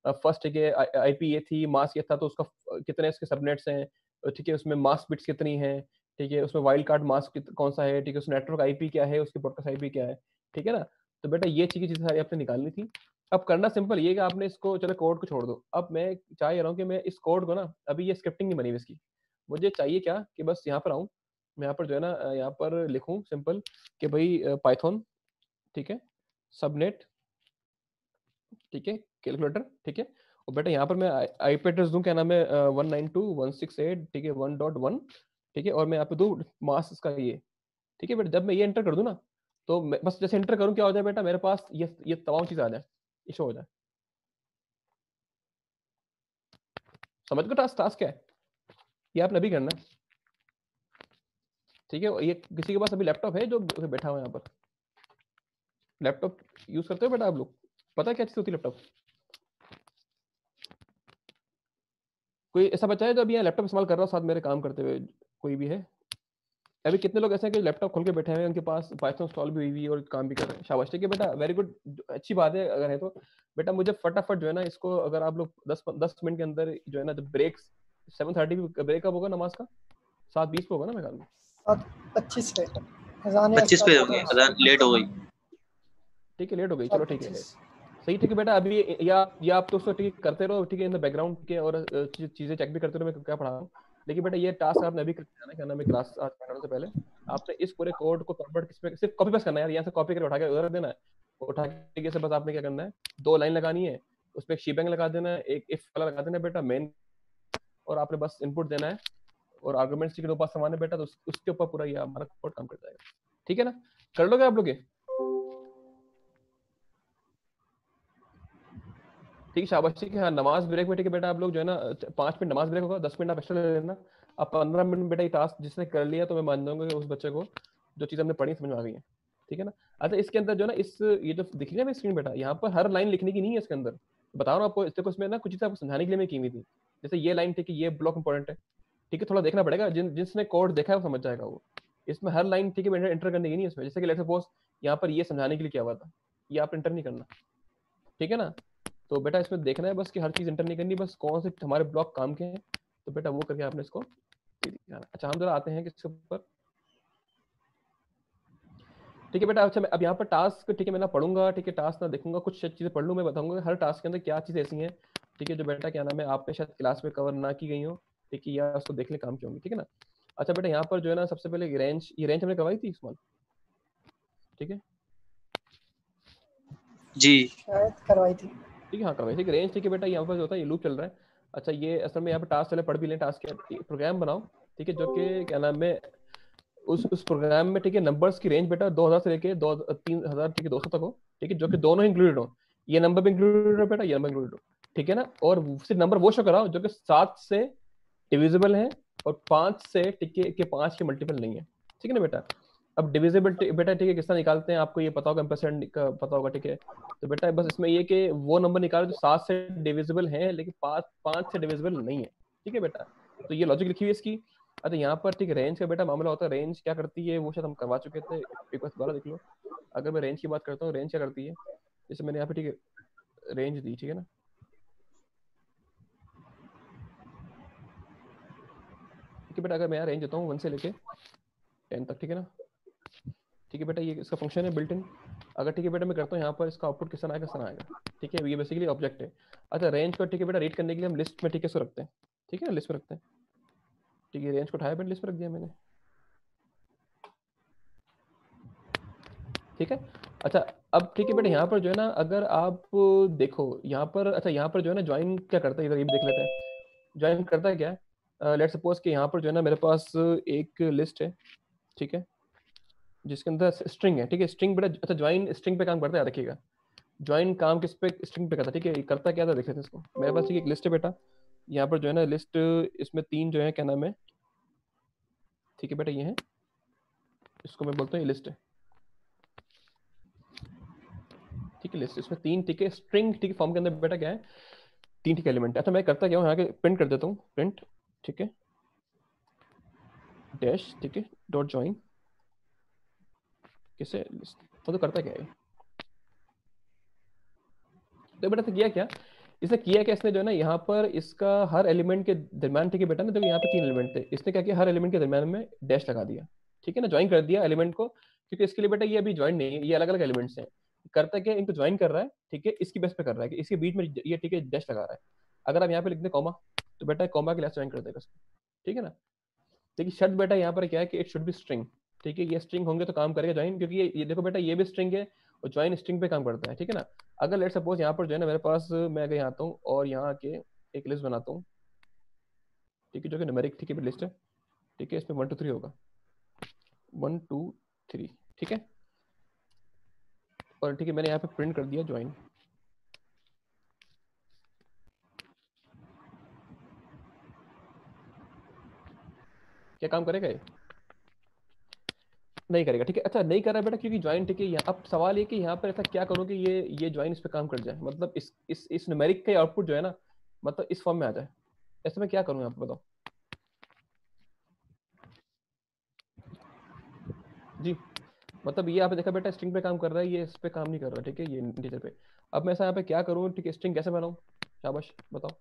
फर्स्ट ठीक है आईपी ये थी, मास्क ये था, तो उसका कितने इसके सबनेट्स हैं, ठीक है उसमें मास्क बिट्स कितनी है, ठीक है उसमें वाइल्ड कार्ड मास्क कौन सा है, ठीक है उस नेटवर्क आईपी क्या है, उसकी ब्रॉडकास्ट आईपी क्या है। ठीक है ना, तो बेटा ये चीजें सारी आपने निकालनी थी। अब करना सिंपल ये कि आपने इसको, चलो कोड को छोड़ दो, अब मैं चाह रहा हूँ कि मैं इस कोड को ना, अभी ये स्क्रिप्टिंग नहीं बनी हुई इसकी, मुझे चाहिए क्या कि बस यहाँ पर आऊँ, मैं यहाँ पर जो है ना यहाँ पर लिखूँ सिंपल कि भाई पाइथन, ठीक है, सबनेट, ठीक है, कैलकुलेटर, ठीक है, और बेटा यहाँ पर मैं आईपी एड्रेस दूँ, क्या नाम है 192.168, ठीक है 1.1, ठीक है, और मैं यहाँ पे दूँ मास्क इसका ये। ठीक है बेटा, जब मैं ये एंटर कर दूँ ना, तो मैं बस जैसे एंटर करूँ क्या हो जाए बेटा, मेरे पास ये तमाम चीज़ आ जाए, ये शो हो जाए। समझ गए टास्क टास्क क्या है, ये आपने अभी करना है। ठीक है, ये किसी के पास अभी लैपटॉप है जो बैठा हुआ है यहाँ पर, लैपटॉप यूज करते हो बेटा आप लोग, पता है क्या चीज होती है लैपटॉप? कोई ऐसा बच्चा है जो अभी यहाँ लैपटॉप इस्तेमाल कर रहा हो साथ मेरे काम करते हुए, कोई भी है? अभी कितने लोग ऐसे हैं कि लैपटॉप खोल के बैठे हैं, उनके पास पाइथन इंस्टॉल भी हुई हुई है और काम भी कर रहे हैं? शाबाश, ठीक है बेटा, वेरी गुड, अच्छी बात है अगर है तो। बेटा मुझे फटाफट जो है ना इसको, अगर आप लोग 10 मिनट के अंदर जो है ना, जब ब्रेक 7:30 ब्रेक कब होगा नमाज का, 7:20 पे होगा ना मेरे ख्याल में, 25 पे अजान 25 पे स्टार्ट होगी, होगा। अजान लेट हो गई। ठीक है लेट हो गई, चलो ठीक है 25। सही। ठीक है बेटा, अभी या आप तो उसको ठीक है करते रहो, ठीक है इन द बैकग्राउंड, ठीक है, और चीजें चेक भी करते रहो मैं क्या पढ़ा रहा हूँ। लेकिन बेटा ये टास्क आपने अभी करना है, क्या नाम है, क्लास आज पढ़ाने से पहले आपने इस पूरे कोड को कन्वर्ट किस पे, सिर्फ कॉपी पेस्ट करना है यार, यहाँ से कॉपी करके उठा के उधर रख देना है। उठा के से बस आपने क्या करना है, 2 लाइन लगानी है, उसमें एक शीबैंग लगा देना है, एक इफ वाला लगा देना है बेटा मेन, और आपने बस इनपुट देना है और आर्गुमेंट्स के दो पास समान है बेटा, तो उसके ऊपर पूरा ये हमारा कोड काम कर जाएगा। ठीक है ना, कर लोगे आप लोग ये? ठीक है शाबाश, ठीक है। हाँ, नमाज ब्रेक में ठीक है बेटा, आप लोग जो है ना 5 मिनट नमाज ब्रेक होगा, 10 मिनट आप एक्स्ट्रा ले लेना। अब 15 मिनट में बेटा ये टास्क जिसने कर लिया तो मैं मान जाऊंगा कि उस बच्चे को जो चीज़ हमने पढ़ी समझ में आ गई है। ठीक है ना। अच्छा, इसके अंदर जो है ना इस ये जो दिख रही है ना स्क्रीन बेटा, यहाँ पर हर लाइन लिखने की नहीं है इसके अंदर, बता रहा हूँ आपको। इसको इसमें ना कुछ चीज़ें आपको समझाने के लिए मैं की हुई थी, जैसे ये लाइन ठीक है, ये ब्लॉक इंपॉर्टेंट है, ठीक है, थोड़ा देखना पड़ेगा, जिसने कोड देखा है वो समझ जाएगा वो। इसमें हर लाइन ठीक है एंटर करने की नहीं है इसमें, जैसे कि लेट्स सपोज यहाँ पर ये समझाने के लिए क्या हुआ था, ये आप एंटर नहीं करना। ठीक है ना, तो बेटा इसमें देखना है बस कि हर चीज एंटर नहीं करनी, बस कौन से हमारे ब्लॉक काम के हैं, तो बेटा वो करके आपने इसको दिखाना। अच्छा, हम जरा आते हैं किसके ऊपर। ठीक है बेटा, अच्छा मैं अब यहाँ पर टास्क ठीक है मैं ना पढ़ूंगा, ठीक है टास्क ना देखूंगा, कुछ चीजें पढ़ लूँ, मैं बताऊंगा कि हर टास्क के अंदर क्या चीजें ऐसी हैं, ठीक है, जो बेटा क्या नाम है आपने शायद क्लास में कवर ना की गई हो, ठीक है, या उसको देखने काम की होंगी। ठीक है ना। अच्छा बेटा, यहाँ पर जो है ना सबसे पहले रेंज, ये रेंज हमने करवाई थी इस्तेमाल, ठीक है जी शायद करवाई थी। ठीक है, हाँ करवाई थी रेंज। ठीक है बेटा, यहाँ पर जो होता है ये लूप चल रहा है। अच्छा, ये असल में यहाँ पर टास्क चले पढ़ भी लें, टास्क के प्रोग्राम बनाओ, ठीक है, जो कि क्या नाम है उस प्रोग्राम में ठीक है नंबर्स की रेंज बेटा 2000 से लेके 3000 ठीक है 200 तक हो, ठीक है, जो कि दोनों इंक्लूडेड हो, ये नंबर भी इंक्लूडेड हो बेटा, ये नंबर इंक्लूडेड हो। ठीक है ना, और सिर्फ नंबर वो शो कराओ जो कि 7 से डिविजिबल है और 5 से ठीक है के 5 के मल्टीपल नहीं है। ठीक है ना बेटा। अब डिविजिबल बेटा ठीक है किस तरह निकालते हैं आपको ये पता होगा, एम्परसेंड का पता होगा, ठीक है। तो बेटा बस इसमें ये कि वो नंबर निकालो जो 7 से डिविजिबल है लेकिन 5 से डिविजिबल नहीं है। ठीक है बेटा, तो ये लॉजिक लिखी हुई है इसकी। अच्छा, यहाँ पर ठीक है रेंज का बेटा मामला होता है, रेंज क्या करती है वो शायद हम करवा चुके थे, एक बार दोबारा देख लो। अगर मैं रेंज की बात करता हूँ, रेंज क्या करती है, जैसे मैंने यहाँ पे ठीक है रेंज दी, ठीक है ना, ठीक है बेटा, अगर मैं यहाँ रेंज देता हूँ 1 से लेके 10 तक, ठीक है ना, ठीक है बेटा, ये इसका फंक्शन है बिल्ट इन। अगर ठीक है बेटा मैं करता हूँ यहाँ पर इसका आउटपुट किस तरह आएगा, किस तरह आएगा, ठीक है, ये बेसिकली ऑब्जेक्ट है। अच्छा, रेंज को ठीक है बेटा रीड करने के लिए हम लिस्ट में ठीक है इसको रखते हैं, ठीक है ना, लिस्ट में रखते हैं, ठीक है, रेंज को उठाया बेटा लिस्ट में रख दिया मैंने। ठीक है। अच्छा अब ठीक है बेटा, यहाँ पर जो है ना अगर आप देखो यहाँ पर, अच्छा यहाँ पर जो है ना ज्वाइन क्या करता है, इधर ये भी देख लेते हैं। ज्वाइन करता है क्या, लेट्स सपोज कि यहाँ पर जो है ना मेरे पास एक लिस्ट है, ठीक है, जिसके अंदर स्ट्रिंग है, ठीक है। स्ट्रिंग बेटा, अच्छा ज्वाइन स्ट्रिंग पे काम करता है, याद रखिएगा। ज्वाइन काम किस पे, स्ट्रिंग पे करता है, ठीक है। ये करता क्या था देख लेते हैं इसको। मेरे पास ठीक है एक लिस्ट है बेटा, यहाँ पर जो है ना लिस्ट, इसमें 3 जो है क्या नाम है, ठीक है बेटा ये है, इसको मैं बोलता हूँ ये लिस्ट है, ठीक है। लिस्ट इसमें 3, ठीक है, स्ट्रिंग, ठीक है, फॉर्म के अंदर बेटा क्या है, 3 ठीक एलिमेंट है। अच्छा मैं करता क्या हूँ, यहाँ के प्रिंट कर देता हूँ, प्रिंट, ठीक है, डैश, ठीक है, डॉट ज्वाइन किसे लिस्ट, तो करता क्या है। तो बेटा तो किया क्या, इसने किया क्या, इसने जो है ना यहाँ पर इसका हर एलिमेंट के दरम्यान, ठीक है बेटा ना, देखो यहाँ पे 3 एलिमेंट थे, इसने क्या किया, हर एलिमेंट के दरम्यान में डैश लगा दिया, ठीक है ना, ज्वाइन कर दिया एलिमेंट को, क्योंकि इसके लिए बेटा ये अभी ज्वाइन नहीं है, ये अलग अलग एलिमेंट्स हैं। करता क्या, इनको ज्वाइन कर रहा है, ठीक है, इसकी बेस पे कर रहा है कि इसके बीच में ये, ठीक है, डैश लगा रहा है। अगर आप यहाँ पे लिख दें कॉमा, तो बेटा कॉमा के लिए ज्वाइन कर देगा इसको, ठीक है ना। देखिए शर्त बेटा यहाँ पर क्या है कि इट शुड बी स्ट्रिंग, ठीक है, ये स्ट्रिंग होंगे तो काम करेगा ज्वाइन, क्योंकि ये देखो बेटा ये भी स्ट्रिंग है और ज्वाइन स्ट्रिंग पे काम करता है, ठीक है ना। अगर लेट सपोज यहाँ पर जो है ना मेरे पास, मैं अगर यहाँ आता हूँ और यहाँ आके एक लिस्ट बनाता हूँ, ठीक है, जो कि न्यूमेरिक, ठीक है, लिस्ट है, ठीक है, इसमें 1 2 3 होगा, 1 2 3, ठीक है। और ठीक है मैंने यहाँ पे प्रिंट कर दिया ज्वाइन, क्या काम करेगा ये, नहीं करेगा, ठीक है। अच्छा नहीं कर रहा है बेटा क्योंकि ज्वाइन, ठीक है। यहाँ अब सवाल ये कि यहाँ पर ऐसा क्या करूँ कि ये ज्वाइन इस पे काम कर जाए, मतलब इस न्यूमेरिक का आउटपुट जो है ना, मतलब इस फॉर्म में आ जाए, ऐसे में क्या करूँ यहाँ पे बताओ जी। मतलब ये आपने देखा बेटा स्ट्रिंग पे काम कर रहा है, ये इस पे काम नहीं कर रहा, ठीक है, ये इंटीजर पे। अब मैं ऐसा यहाँ पे क्या करूँ, ठीक है, स्ट्रिंग कैसे बनाऊँ, शाबाश बताओ।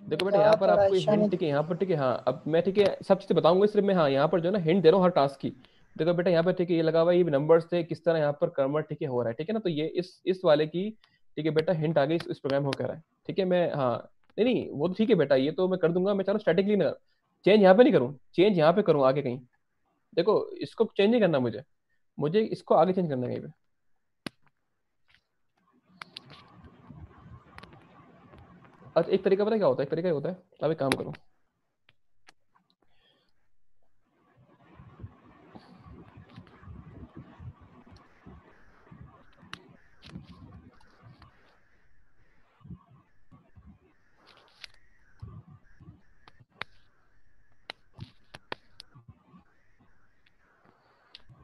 देखो बेटा यहाँ पर ज़्यादातर आपको आयशा ने हिंट, ठीक है, यहाँ पर, ठीक है, हाँ अब मैं, ठीक है, सब चीज़ें बताऊंगा, सिर्फ मैं हाँ यहाँ पर जो है ना हिंट दे रहा हूँ हर टास्क की। देखो बेटा यहाँ पर, ठीक है, ये लगा हुआ है, ये नंबर्स थे, किस तरह यहाँ पर कन्वर्ट, ठीक है, हो रहा है, ठीक है ना। तो ये इस वाले की, ठीक है बेटा, हिंट आ गई, इस प्रोग्राम हो कर रहा है, ठीक है। मैं हाँ, नहीं नहीं वो तो ठीक है बेटा, ये तो मैं कर दूंगा, मैं चाह रहा हूँ स्टैटिकली ना चेंज यहाँ पे नहीं करूँ, चेंज यहाँ पे करूँ आगे कहीं। देखो इसको चेंज नहीं करना मुझे, मुझे इसको आगे चेंज करना है कहीं पे। अच्छा एक तरीका पता है क्या होता है, एक तरीका ये होता है, अब एक काम करो,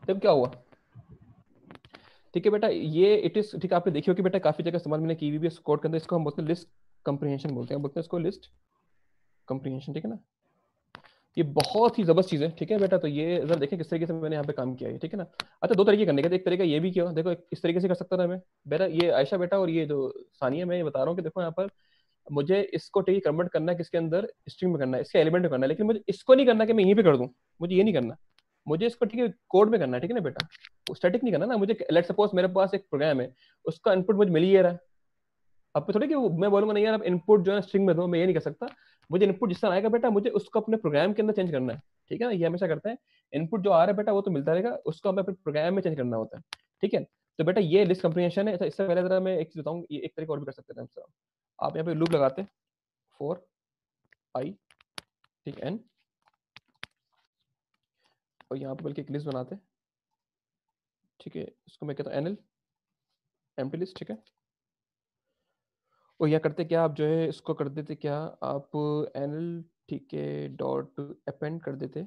तब क्या हुआ, ठीक है बेटा, ये इट इज, ठीक है, आपने देखी हो कि बेटा काफी जगह इस्तेमाल मैंने की हुई भी कोड के अंदर, इसको हम बोलते हैं लिस्ट कंप्रीहेंशन बोलते हैं, बोलते हैं इसको लिस्ट कंप्रीहेंशन, ठीक है ना। ये बहुत ही जबरदस्त चीज है, ठीक है बेटा। तो ये जरा देखें किस तरीके से मैंने यहाँ पे काम किया है, ठीक है ना। अच्छा 2 तरीके करने का, एक तरीका ये भी किया, देखो इस तरीके से कर सकता था मैं बेटा, ये आयशा बेटा और ये जो सानिया, मैं ये बता रहा हूँ कि देखो यहाँ पर मुझे इसको, ठीक है, कन्वर्ट करना है किसके अंदर, स्ट्रिंग में करना है, इसके एलिमेंट में करना है, लेकिन मुझे इसको नहीं करना कि मैं यहीं पे कर दूं, मुझे ये नहीं करना, मुझे इसको, ठीक है, कोड में करना है, ठीक है ना बेटा। स्टैटिक नहीं करना ना मुझे। लेट सपोज मेरे पास एक प्रोग्राम है, उसका इनपुट मुझे मिल ही रहा है, अब थोड़ी कि मैं बोलूंगा नहीं यार अब इनपुट जो है स्ट्रिंग में दो, मैं ये नहीं कर सकता। मुझे इनपुट जिस तरह आएगा बेटा, मुझे उसको अपने प्रोग्राम के अंदर चेंज करना है, ठीक है ना। ये हमेशा करते हैं, इनपुट जो आ रहा है बेटा वो तो मिलता रहेगा, उसको हमें अपने प्रोग्राम में चेंज करना होता है, ठीक है। तो बेटा ये लिस्ट कंप्रीहेंशन है। अच्छा इससे पहले जरा मैं एक चीज बताऊँ, ये एक तरीका और भी कर सकते थे हम। आप यहाँ पे लूप लगाते, 4 i, ठीक, n, और यहाँ पे बल्कि एक लिस्ट बनाते, ठीक है, इसको मैं कहता हूँ nl एम्प्टी लिस्ट, ठीक है। और यहाँ करते क्या, आप जो है इसको कर देते क्या, आप nl, ठीक है, डॉट अपेंड कर देते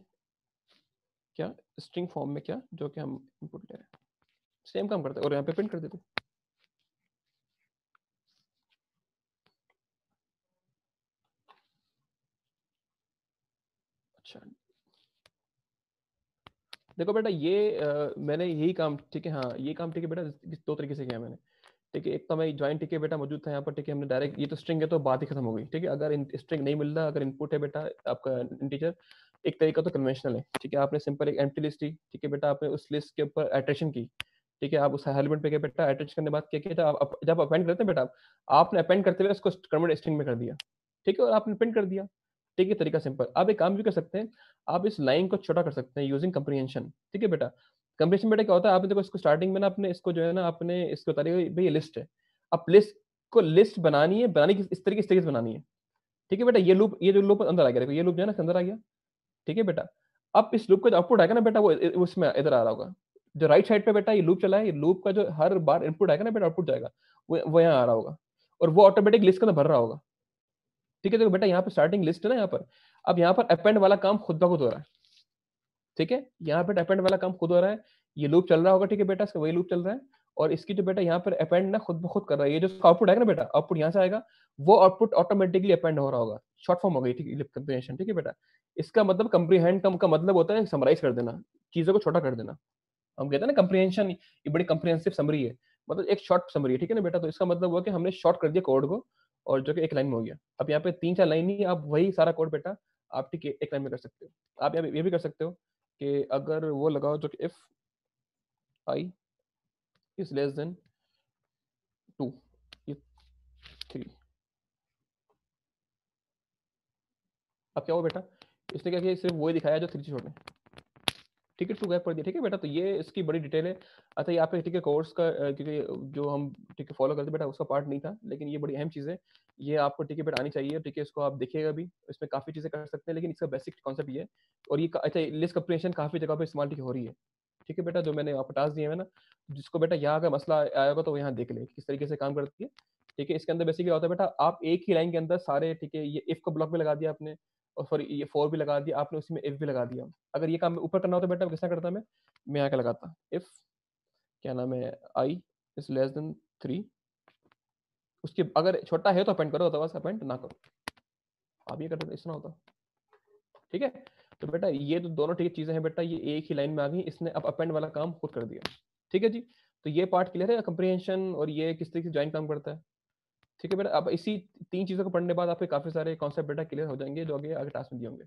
क्या, स्ट्रिंग फॉर्म में क्या, जो कि हम इनपुट ले रहे हैं, सेम काम करते और यहाँ पे प्रिंट कर देते। अच्छा देखो बेटा ये मैंने यही काम, ठीक है, हाँ ये काम, ठीक है बेटा, 2 तरीके से किया मैंने, ठीक है। एक तो मैं ज्वाइन, ठीक है बेटा, मौजूद था यहाँ पर, ठीक है, हमने डायरेक्ट, ये तो स्ट्रिंग है तो बात ही खत्म हो गई, ठीक है। अगर स्ट्रिंग नहीं मिल रहा, अगर इनपुट है बेटा आपका इंटीजर, एक तरीका तो कन्वेंशनल है, ठीक है, आपने सिंपल एक एम्प्टी लिस्ट दी, ठीक है बेटा, आपने उस लिस्ट के ऊपर एट्रेशन की, ठीक है, आप उस एलिमेंट पे गए बेटा, एट्रेशन करने के बाद क्या किया, जब अपेंड करते हैं बेटा, आपने अपेंड करते हुए उसको कन्वर्ट स्ट्रिंग में कर दिया, ठीक है, और आपने प्रिंट कर दिया, ठीक है, तरीका सिंपल। आप एक काम भी कर सकते हैं, आप इस लाइन को छोटा कर सकते हैं यूजिंग कंप्रीहेंशन, ठीक है बेटा। कंप्रेशन बेटा क्या होता है, आपने देखो इसको स्टार्टिंग में ना अपने इसको जो है ना आपने इसको बता रही भाई ये लिस्ट है, अब लिस्ट को लिस्ट बनानी है, बनाने की इस तरीके से बनानी है, ठीक है बेटा। ये जो लूप अंदर आ गया, देखो ये लूप जो है ना अंदर आ गया, ठीक है बेटा। अब इस लूप का जो आउटपुट आएगा ना बेटा वो उसमें इधर आ रहा होगा, जो राइट साइड पे बेटा ये लूप चला है, ये लूप का जो हर बार इनपुट आएगा ना बेटा आउटपुट जाएगा, वो यहाँ आ रहा होगा, और वो ऑटोमेटिक लिस्ट के अंदर भर रहा होगा, ठीक है। देखो बेटा यहाँ पे स्टार्टिंग लिस्ट है ना यहाँ पर, अब यहाँ पर अपेंड वाला काम खुद ब खुद हो रहा है, ठीक है। यहाँ पे अपेंड वाला काम खुद हो रहा है, ये लूप चल रहा होगा, ठीक है बेटा, इसका वही लूप चल रहा है, और इसकी जो बेटा यहाँ पर अपेंड ना खुद ब खुद कर रहा है, ये जो आउटपुट आएगा ना बेटा, आउटपुट यहाँ से आएगा, वो आउटपुट ऑटोमेटिकली अपेंड हो रहा होगा, शॉर्ट फॉर्म हो गई, ठीक है, कंप्रीहेंशन, ठीक है बेटा। इसका मतलब कंप्रीहेंड का मतलब होता है समराइज कर देना, चीजों को छोटा कर देना। हम कहते हैं ना कंप्रीहेंशन ये बड़ी कंप्रीहेंसिव समरी है, मतलब एक शॉर्ट समरी है, ठीक है ना बेटा। तो इसका मतलब हुआ कि हमने शॉर्ट कर दिया कोड को, और जो कि एक लाइन में हो गया। अब यहाँ पे 3-4 लाइन नहीं, आप वही सारा कोड बेटा आप ठीक है एक लाइन में कर सकते हो। आप यहाँ ये भी कर सकते हो कि अगर वो लगाओ जो कि if I is less than 2, ये 3, अब क्या हुआ बेटा, इसने क्या किया, सिर्फ वही दिखाया जो 3 से छोटे, ठीक है, 2 गैप कर दिया, ठीक है बेटा। तो ये इसकी बड़ी डिटेल है। अच्छा यहाँ पे ठीक है कोर्स का क्योंकि जो हम ठीक है फॉलो करते बेटा उसका पार्ट नहीं था, लेकिन ये बड़ी अहम चीज़ है, ये आपको ठीक है बेटा आनी चाहिए, ठीक है। इसको आप देखिएगा भी, इसमें काफ़ी चीज़ें कर सकते हैं, लेकिन इसका बेसिक कॉन्सेप्ट ये है। और ये अच्छा लिस्ट कंप्रीहेंशन काफ़ी जगह पे इस्तेमाल ठीक हो रही है, ठीक है बेटा। जो मैंने आपको टास्क दिए हैं ना, जिसको बेटा यहाँ का मसला आया होगा तो वो यहाँ देख ले किस तरीके से काम करती है, ठीक है। इसके अंदर बेसिकली होता है बेटा, आप एक ही लाइन के अंदर सारे ठीक है, ये इफ का ब्लॉक भी लगा दिया आपने, और सॉरी ये फॉर भी लगा दिया आपने, उसी में इफ भी लगा दिया। अगर ये काम ऊपर करना होता बेटा किसना करता मैं यहाँ क्या लगाता, इफ क्या नाम है आई इज लेस देन 3, उसके अगर छोटा है तो अपेंड करो, अदरवाइज अपेंड ना करो। आप ये करते इतना होता, ठीक है। तो बेटा ये तो दोनों ठीक चीजें हैं बेटा, ये एक ही लाइन में आ गई, इसने अब अपेंड वाला काम खुद कर दिया, ठीक है जी। तो ये पार्ट क्लियर है कंप्रीहेंशन और ये किस तरीके से ज्वाइन काम करता है, ठीक है बेटा। अब इसी 3 चीजों को पढ़ने के बाद आपके काफी सारे कॉन्सेप्ट बेटा क्लियर हो जाएंगे जो आगे आगे टास्क में दिए होंगे,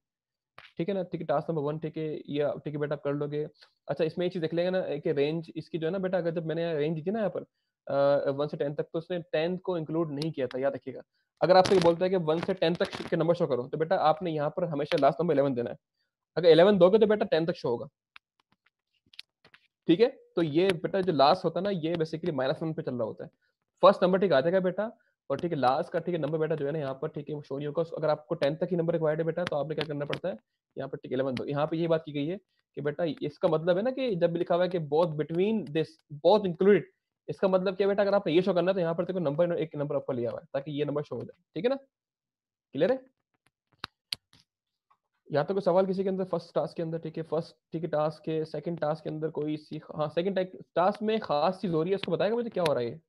ठीक है ना। ठीक है, टास्क नंबर 1 ठीक है, ये ठीक है बेटा आप कर लोगे। अच्छा इसमें एक चीज देख लेंगे ना कि रेंज इसकी जो है ना बेटा, अगर जब मैंने रेंज दी थी ना यहाँ पर 1 से 10 तक, तो उसने 10 को इंक्लूड नहीं किया था, याद रखिएगा। अगर आपसे ये बोलता है कि 1 से 10 तक के नंबर शो करो, तो बेटा आपने यहाँ पर हमेशा लास्ट नंबर 11 देना है। अगर 11 दोगे तो बेटा 10 तक शो होगा, ठीक है। तो ये बेटा जो लास्ट होता है ना, ये बेसिकली -1 पे चल रहा होता है। फर्स्ट नंबर ठीक आ जाएगा बेटा, और ठीक है लास्ट का ठीक है नंबर बेटा जो है ना यहाँ पर ठीक है वो शो नहीं होगा। अगर आपको 10 तक ही नंबर रिक्वायर्ड है बेटा, तो आपने क्या करना पड़ता है, यहाँ पर ठीक 11 दो। यहाँ पे ये बात की गई है कि बेटा इसका मतलब है ना कि जब भी लिखा हुआ है कि both between this both included, इसका मतलब क्या बेटा, अगर आपने ये शो करना है तो यहाँ पर देखो नंबर एक नंबर आपका लिया हुआ है ताकि ये नंबर शो हो जाए, ठीक है ना, क्लियर है। यहाँ तक कोई सवाल किसी के अंदर फर्स्ट टास्क के अंदर, ठीक है। फर्स्ट ठीक है टास्क के सेकंड टास्क के अंदर कोई सी, हाँ सेकंड टास्क में खास चीज हो रही है, उसको बताएगा मुझे क्या हो रहा है।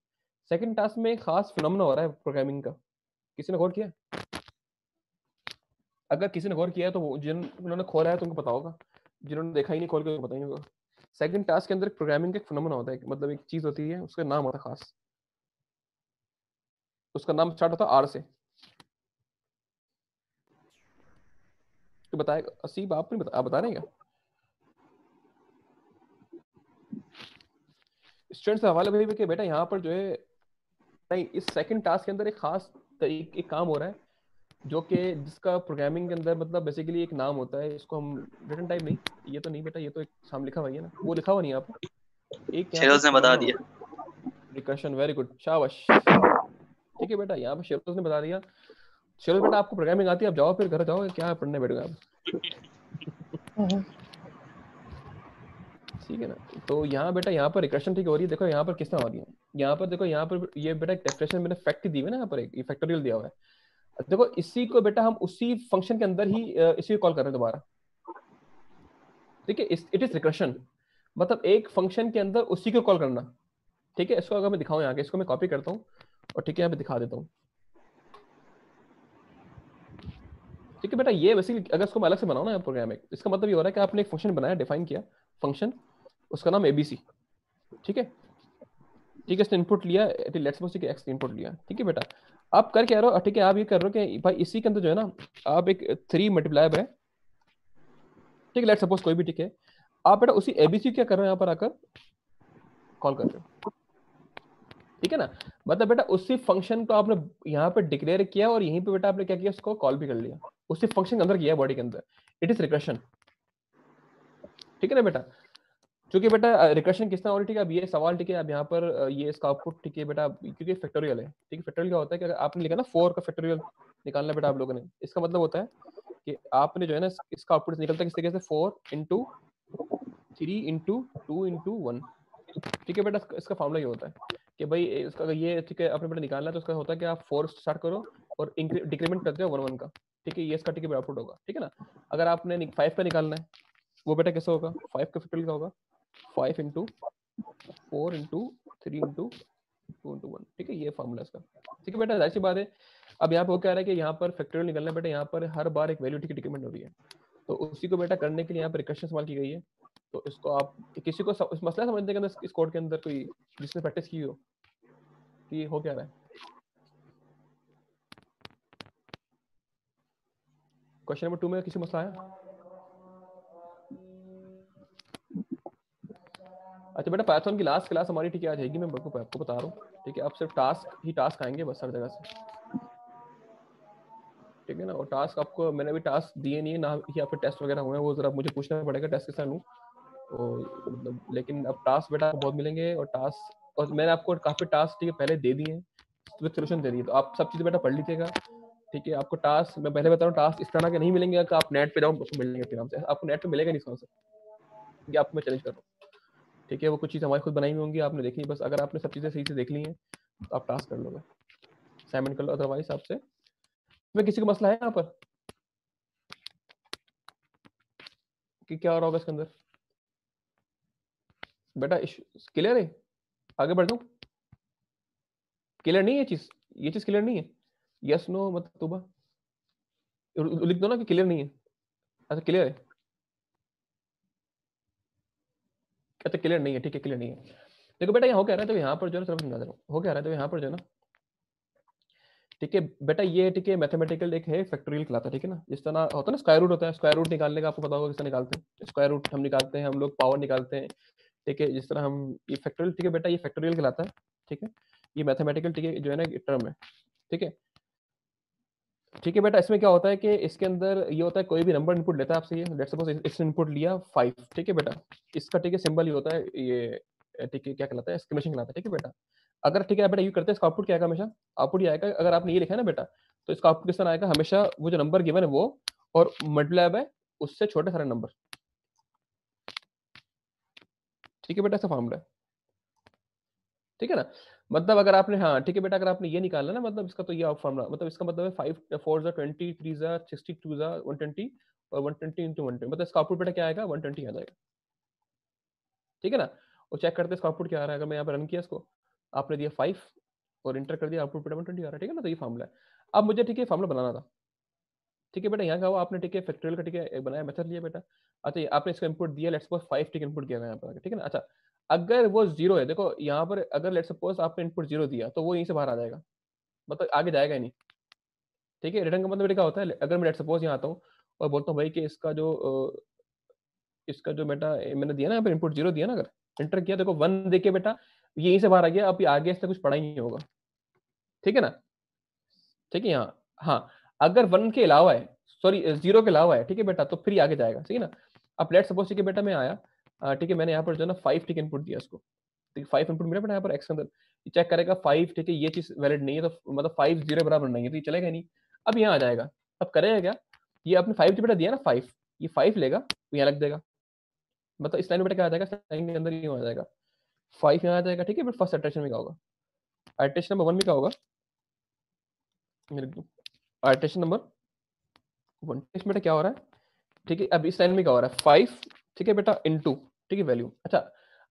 सेकंड टास्क में खास फिनोमेना हो रहा है प्रोग्रामिंग का, किसी ने गौर किया? अगर किसी ने गौर किया है तो जिन्होंने खोला है तो उनको पता होगा, जिन्होंने देखा ही नहीं खोल के बताएंगे होगा। सेकंड टास्क के अंदर प्रोग्रामिंग का एक फिनोमेना होता है, मतलब एक चीज होती है, उसका नाम होता है खास, उसका नाम स्टार्ट होता है आर से। तो बताएगा असीब, आप नहीं आप बता रहे हैं क्या? स्टूडेंट से हवाले भाई कि बेटा यहाँ पर जो है नहीं, इस सेकंड टास्क के अंदर एक खास तरीके एक काम हो रहा है, जो कि जिसका प्रोग्रामिंग के अंदर मतलब बेसिकली एक नाम होता है, इसको हम रिटर्न टाइप नहीं, ये तो नहीं बेटा, ये तो एक सामने लिखा हुआ है ना, वो लिखा हुआ नहीं यहाँ पर, एक यहाँ शेरोज ने बता दिया, रिकर्शन, वेरी गुड, शाबाश, ठीक है बेटा। यहाँ पर शेरोज ने बता दिया। शेरोज बेटा आपको प्रोग्रामिंग आती है, आप जाओ फिर घर जाओ, क्या पढ़ने बैठोगे आप, ठीक है ना। तो यहाँ बेटा यहाँ पर रिकर्शन ठीक हो रही है, देखो यहाँ पर किस तरह हो रही है, यहाँ पर देखो, यहाँ पर ये बेटा डेफिनेशन मैंने फैक्ट दी हुई है ना, यहाँ पर एक फैक्टोरियल दिया हुआ है, देखो इसी को बेटा हम उसी फंक्शन के अंदर ही इसी को कॉल कर रहे हैं दोबारा, ठीक है। इट इज रिकर्शन, मतलब एक फंक्शन के अंदर उसी को कॉल करना, ठीक है। इसको अगर मैं दिखाऊं यहाँ के, इसको मैं कॉपी करता हूँ और ठीक है यहाँ पे दिखा देता हूँ, ठीक है बेटा। ये बेसिकली अगर इसको मैं अलग से बनाऊं ना प्रोग्राम में, इसका मतलब ये हो रहा है कि आपने एक फंक्शन बनाया, डिफाइन किया फंक्शन, उसका नाम एबीसी, ठीक है, ठीक है। इसने इनपुट लिया, लेट्स सपोज कि एक्स इनपुट लिया, ठीक है बेटा। आप कर क्या रहे हो, ठीक है, आप ये कर रहे हो कि भाई इसी के अंदर जो है ना, आप एक 3 मल्टीप्लाई है, ठीक है, लेट्स सपोज कोई भी, ठीक है। आप बेटा उसी एबीसी क्या कर रहे हो, यहाँ पर आकर कॉल कर रहे हो, ठीक है ना। मतलब बेटा उसी फंक्शन को आपने यहाँ पे डिक्लेयर किया और यहीं पे बेटा आपने क्या किया, उसको कॉल भी कर लिया, उसी फंक्शन के अंदर किया, बॉडी के अंदर, इट इज रिकर्शन, ठीक है ना बेटा। क्योंकि बेटा रिकर्शन किस तरह हो रही है, ठीक है। अब ये सवाल, ठीक है, अब यहाँ पर ये इसका आउटपुट, ठीक है बेटा, क्योंकि फैक्टोरियल है, ठीक है। फैक्टोरियल क्या होता है कि अगर आपने लिखा ना 4 का फैक्टोरियल निकालना बेटा आप लोगों ने, इसका मतलब होता है कि आपने जो है ना इसका आउटपुट निकलता है किस तरीके से 4 इंटू 3 इंटू 2 इंटू 1, ठीक है बेटा। इसका फॉर्मूला ये होता है कि भाई इसका अगर ये, ठीक है, आपने बेटा निकालना है तो उसका होता है कि आप 4 स्टार्ट करो और डिक्रीमेंट करते हो 1 1 का, ठीक है। ये इसका, ठीक है, आउटपुट होगा, ठीक है ना। अगर आपने 5 का निकालना है वो बेटा कैसे होगा, 5 का फैक्टोरियल का होगा 5 इंटू 4 इंटू 3 इंटू 2 इंटू 1, ठीक है। ये फॉर्मूला इसका, ठीक है बेटा। जाहिर सी बात है, अब यहाँ पे वो कह रहा है कि यहाँ पर फैक्टोरियल निकलना है बेटा, यहाँ पर हर बार एक वैल्यू, ठीक है, डिक्रीमेंट हो रही है, तो उसी को बेटा करने के लिए यहाँ पर रिकर्शन इस्तेमाल की गई है। तो इसको आप किसी को इस मसला समझने के अंदर, इस कोड के अंदर कोई जिसने प्रैक्टिस की हो कि हो क्या रहा है। क्वेश्चन नंबर 2 में किसी मसला आया? अच्छा बेटा, पाइथन की लास्ट क्लास हमारी, ठीक है, आ जाएगी, मैं आपको बता रहा हूँ, ठीक है। अब सिर्फ टास्क ही टास्क आएंगे बस हर जगह से, ठीक है ना। और टास्क आपको मैंने अभी टास्क दिए नहीं है ना ही, आपके टेस्ट वगैरह हुए हैं, वो जरा मुझे पूछना पड़ेगा टेस्ट के साथ लूँ तो, मतलब, लेकिन अब टास्क बेटा आपको बहुत मिलेंगे। और टास्क, और मैंने आपको काफी टास्क, ठीक है, पहले दे दिए हैं, विद सोल्यूशन दे दिए, तो आप सब चीजें बेटा पढ़ लीजिएगा, ठीक है। आपको टास्क मैं पहले बता रहा हूँ, टास्क इस तरह के नहीं मिलेंगे कि आप नेट पे जाओ उसको मिल लेंगे आराम से, आपको नेट पे मिलेगा नहीं इसका आंसर, क्योंकि आपको मैं चैलेंज कर रहा हूँ, ठीक है। वो कुछ चीज़ हमारी खुद बनाई हुई होंगी, आपने देखनी, बस अगर आपने सब चीज़ें सही से देख ली हैं तो आप टास्क कर लोगे, असाइनमेंट कर लो, अदरवाइज आपसे मैं किसी को मसला है यहाँ पर कि क्या हो रहा होगा इसके अंदर बेटा, क्लियर है, आगे बढ़ जाऊँ, क्लियर नहीं है ये चीज़ क्लियर नहीं है, यस नो मत तोबा लिख दो ना कि क्लियर नहीं है। अच्छा क्लियर है, अच्छा क्लियर नहीं है, ठीक है, क्लियर नहीं है। देखो बेटा यहाँ हो क्या रहा है, तो यहाँ पर जो है सिर्फ समझा दे रहा हूँ, हो क्या रहा है, तो यहाँ पर जो है ना, ठीक है बेटा, ये, ठीक है, मैथमेटिकल एक है फैक्टोरियल कहलाता है, ठीक है ना। जिस तरह होता है ना स्क्वायर रूट होता है, स्क्वायर रूट निकालने का आपको पता होगा किस तरह निकालते हैं, स्क्वायर रूट हम निकालते हैं, हम लोग पावर निकालते हैं, ठीक है। जिस तरह हम ये फैक्टोरियल, ठीक है बेटा, ये फैक्टोरियल कहलाता है, ठीक है। ये मैथमेटिकल, ठीक है, जो है ना टर्म है, ठीक है। ठीक है बेटा, इसमें क्या होता है कि इसके अंदर ये होता है, कोई भी नंबर इनपुट लेता है आपसे, ये लेट्स सपोज इसने इनपुट लिया 5, ठीक है बेटा, इसका, ठीक है, सिंबल ये होता है, ये, ठीक है, क्या कहलाता है, एक्सक्लेमेशन कहलाता है, ठीक है बेटा। अगर, ठीक है बेटा, ये करते हैं, इसका आउटपुट क्या आएगा, हमेशा आउटपुट ये आएगा, अगर आपने ये लिखा है ना बेटा, तो इसका आउटपुट किस तरह आएगा, हमेशा वो जो नंबर गिवन है वो, और मल्टीप्लाई बाय उससे छोटे सारे नंबर, ठीक है बेटा, ऐसा फॉर्मूला है, ठीक है ना। मतलब अगर आपने, हाँ ठीक है बेटा, अगर आपने ये निकालना ना, मतलब इसका तो ये फॉर्मूला, मतलब इसका मतलब है 5 4 20 3 62 120 और 120 इंटू 120, मतलब इसका आउटपुट बेटा क्या आएगा, 120 आ जाएगा, ठीक है ना। और चेक करते हैं इसका आउटपुट क्या आ रहा है, अगर मैं यहाँ पर रन किया इसको, आपने दिया 5 और इंटर कर दिया, आउटपुट बेटा 120 आ रहा है, ठीक है ना। तो ये फॉर्मूला है। अब मुझे, ठीक है, फॉर्मूला बनाना था, ठीक है बेटा। यहाँ का हुआ आपने, ठीक है, फैक्टोरियल का, ठीक है, एक बनाया मेथड लिया बेटा। अच्छा ये आपने इसका इनपुट दिया, लेट्स सपोज 5, ठीक है, इनपुट किया यहाँ पर, ठीक है ना। अच्छा अगर वो जीरो है, देखो यहाँ पर अगर लेट्स सपोज आपने इनपुट 0 दिया तो वो यहीं से बाहर आ जाएगा, मतलब आगे जाएगा ही नहीं, ठीक है। रिटर्न का मतलब बेटा क्या होता है, अगर मैं लेट्स सपोज यहाँ आता हूँ और बोलता हूँ भाई कि इसका जो बेटा मैंने दिया ना, यहाँ पर इनपुट 0 दिया ना, अगर एंटर किया, देखो 1 देके बेटा ये यहीं से बाहर आ गया, अब ये आगे इससे कुछ पढ़ा ही नहीं होगा, ठीक है ना, ठीक है। यहाँ हाँ, अगर 1 के अलावा है, सॉरी 0 के अलावा है, ठीक है बेटा, तो फिर ये आगे जाएगा, ठीक है ना। अब लेट्स सपोज, ठीक है बेटा, मैं आया, ठीक है, मैंने यहाँ पर जो है ना 5, ठीक है, इनपुट दिया इसको, ठीक है, 5 इनपुट मिला बेटा यहाँ पर एक्स के अंदर, चेक करेगा 5, ठीक है, ये चीज वैलिड नहीं है, तो मतलब 5 0 बराबर नहीं है, तो ये चलेगा नहीं। अब यहाँ आ जाएगा, अब करेगा क्या, ये आपने 5 जो बेटा दिया ना 5, ये 5 लेगा तो यहाँ लग देगा, मतलब इस लाइन में बेटा क्या आ जाएगा, इस लाइन के अंदर ही आ जाएगा, 5 यहाँ आ जाएगा, ठीक है। बट फर्स्ट इटरेशन में क्या होगा, इटरेशन नंबर 1 में क्या होगा, इटरेशन नंबर 1 इसमें बेटा क्या हो रहा है, ठीक है। अब इस लाइन में क्या हो रहा है, 5, ठीक है बेटा, इनटू, ठीक है, वैल्यू। अच्छा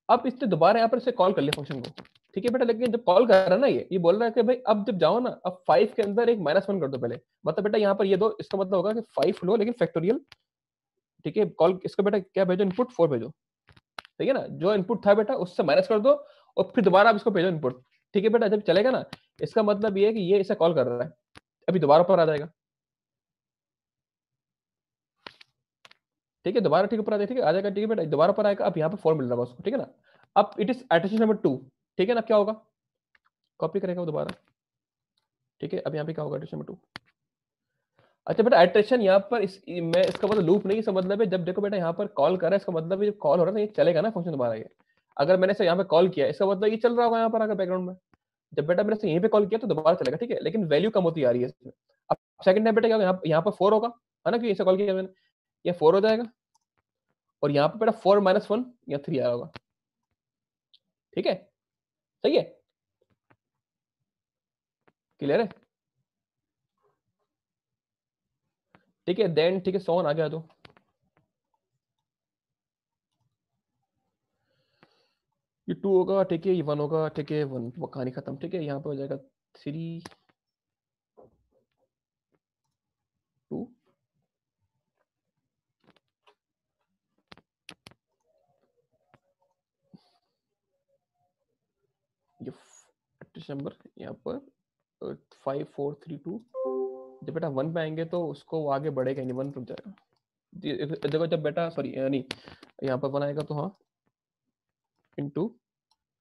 अब इसने दोबारा यहाँ पर इसे कॉल कर लिया फंक्शन को, ठीक है बेटा, लेकिन जब कॉल कर रहा है ना, ये बोल रहा है कि भाई अब जब जाओ ना, अब 5 के अंदर एक -1 कर दो पहले, मतलब बेटा यहाँ पर ये दो, इसका मतलब होगा कि 5 लो लेकिन फैक्टोरियल, ठीक है, कॉल इसका बेटा क्या भेजो, इनपुट 4 भेजो, ठीक है ना। जो इनपुट था बेटा उससे माइनस कर दो और फिर दोबारा आप इसको भेजो इनपुट, ठीक है बेटा। जब चलेगा ना, इसका मतलब ये है कि ये इसे कॉल कर रहा है, अभी दोबारा ऊपर आ जाएगा, ठीक है, दोबारा, ठीक है, ऊपर आ जाएगा, ठीक है, आ जाएगा, ठीक है बेटा, दोबारा ऊपर आएगा, अब यहाँ पे 4 मिल रहा है उसको, ठीक है ना। अब इट इज इटरेशन नंबर 2, ठीक है ना, क्या होगा, कॉपी करेगा वो दोबारा, ठीक है। अब यहाँ पे क्या होगा, इटरेशन नंबर 2, अच्छा बेटा इटरेशन यहाँ पर मैं इसका मतलब लूप नहीं, इसका मतलब है जब देखो बेटा यहाँ पर कॉल कर रहा है, इसका मतलब है कॉल हो रहा है ये चलेगा ना फंक्शन दोबारा ये। अगर मैंने से यहाँ पे कॉल किया इसका मतलब ये चल रहा होगा यहाँ पर अगर बैकग्राउंड में। जब बेटा मैंने से यहीं पे कॉल किया तो दोबारा चलेगा, ठीक है, लेकिन वैल्यू कम होती आ रही है इसमें। अब सेकंड टाइम बेटा क्या होगा, यहाँ पर 4 होगा है ना, कि ऐसे कॉल किया मैंने, ये 4 हो जाएगा और यहाँ पे बेटा 4 - 1 या 3 आया होगा, ठीक है, सही है, क्लियर है, ठीक है। देन ठीक है, सोन आ गया तो ये 2 होगा, ठीक है, ये 1 होगा, ठीक है, 1 वो कहानी खत्म, ठीक है। यहाँ पे हो जाएगा 3 2 ये दिसंबर यहाँ पर 5 4 3 2। जब बेटा 1 पे आएंगे तो उसको वो आगे बढ़ेगा नहीं, 1 रुक जाएगा। देखो जब बेटा सॉरी नहीं यहाँ पर 1 आएगा तो हाँ इंटू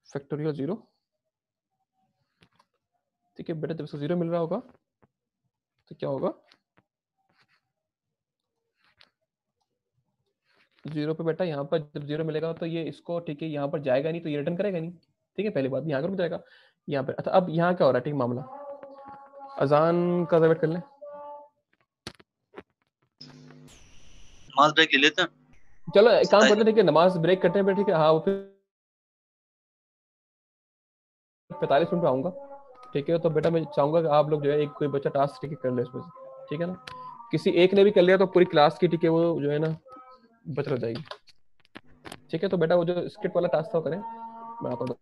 फैक्टोरियल 0, ठीक है बेटा। जब इसको 0 मिल रहा होगा तो क्या होगा, 0 पे बेटा यहाँ पर जब 0 मिलेगा तो ये इसको ठीक है यहाँ पर जाएगा नहीं तो ये रिटर्न करेगा नहीं, ठीक है, पहली बात यहाँ रुक जाएगा यहाँ पे। अच्छा अब यहाँ क्या हो रहा है, ठीक मामला, अजान का वेट कर लें, नमाज ब्रेक ले लेते हैं। चलो एक काम करते हैं, ठीक है, नमाज ब्रेक करते हैं, ठीक है, हाँ वो फिर 45 मिनट में आऊँगा, ठीक है। तो बेटा मैं चाहूँगा कि आप लोग जो है एक कोई बच्चा टास्क ठीक है कर ले इसमें से, ठीक है ना, किसी एक ने भी कर लिया तो पूरी क्लास की ठीक है वो जो है ना बच रह जाएगी, ठीक है। तो बेटा वो जो स्किट वाला टास्क था वो करें, मैं आता हूँ।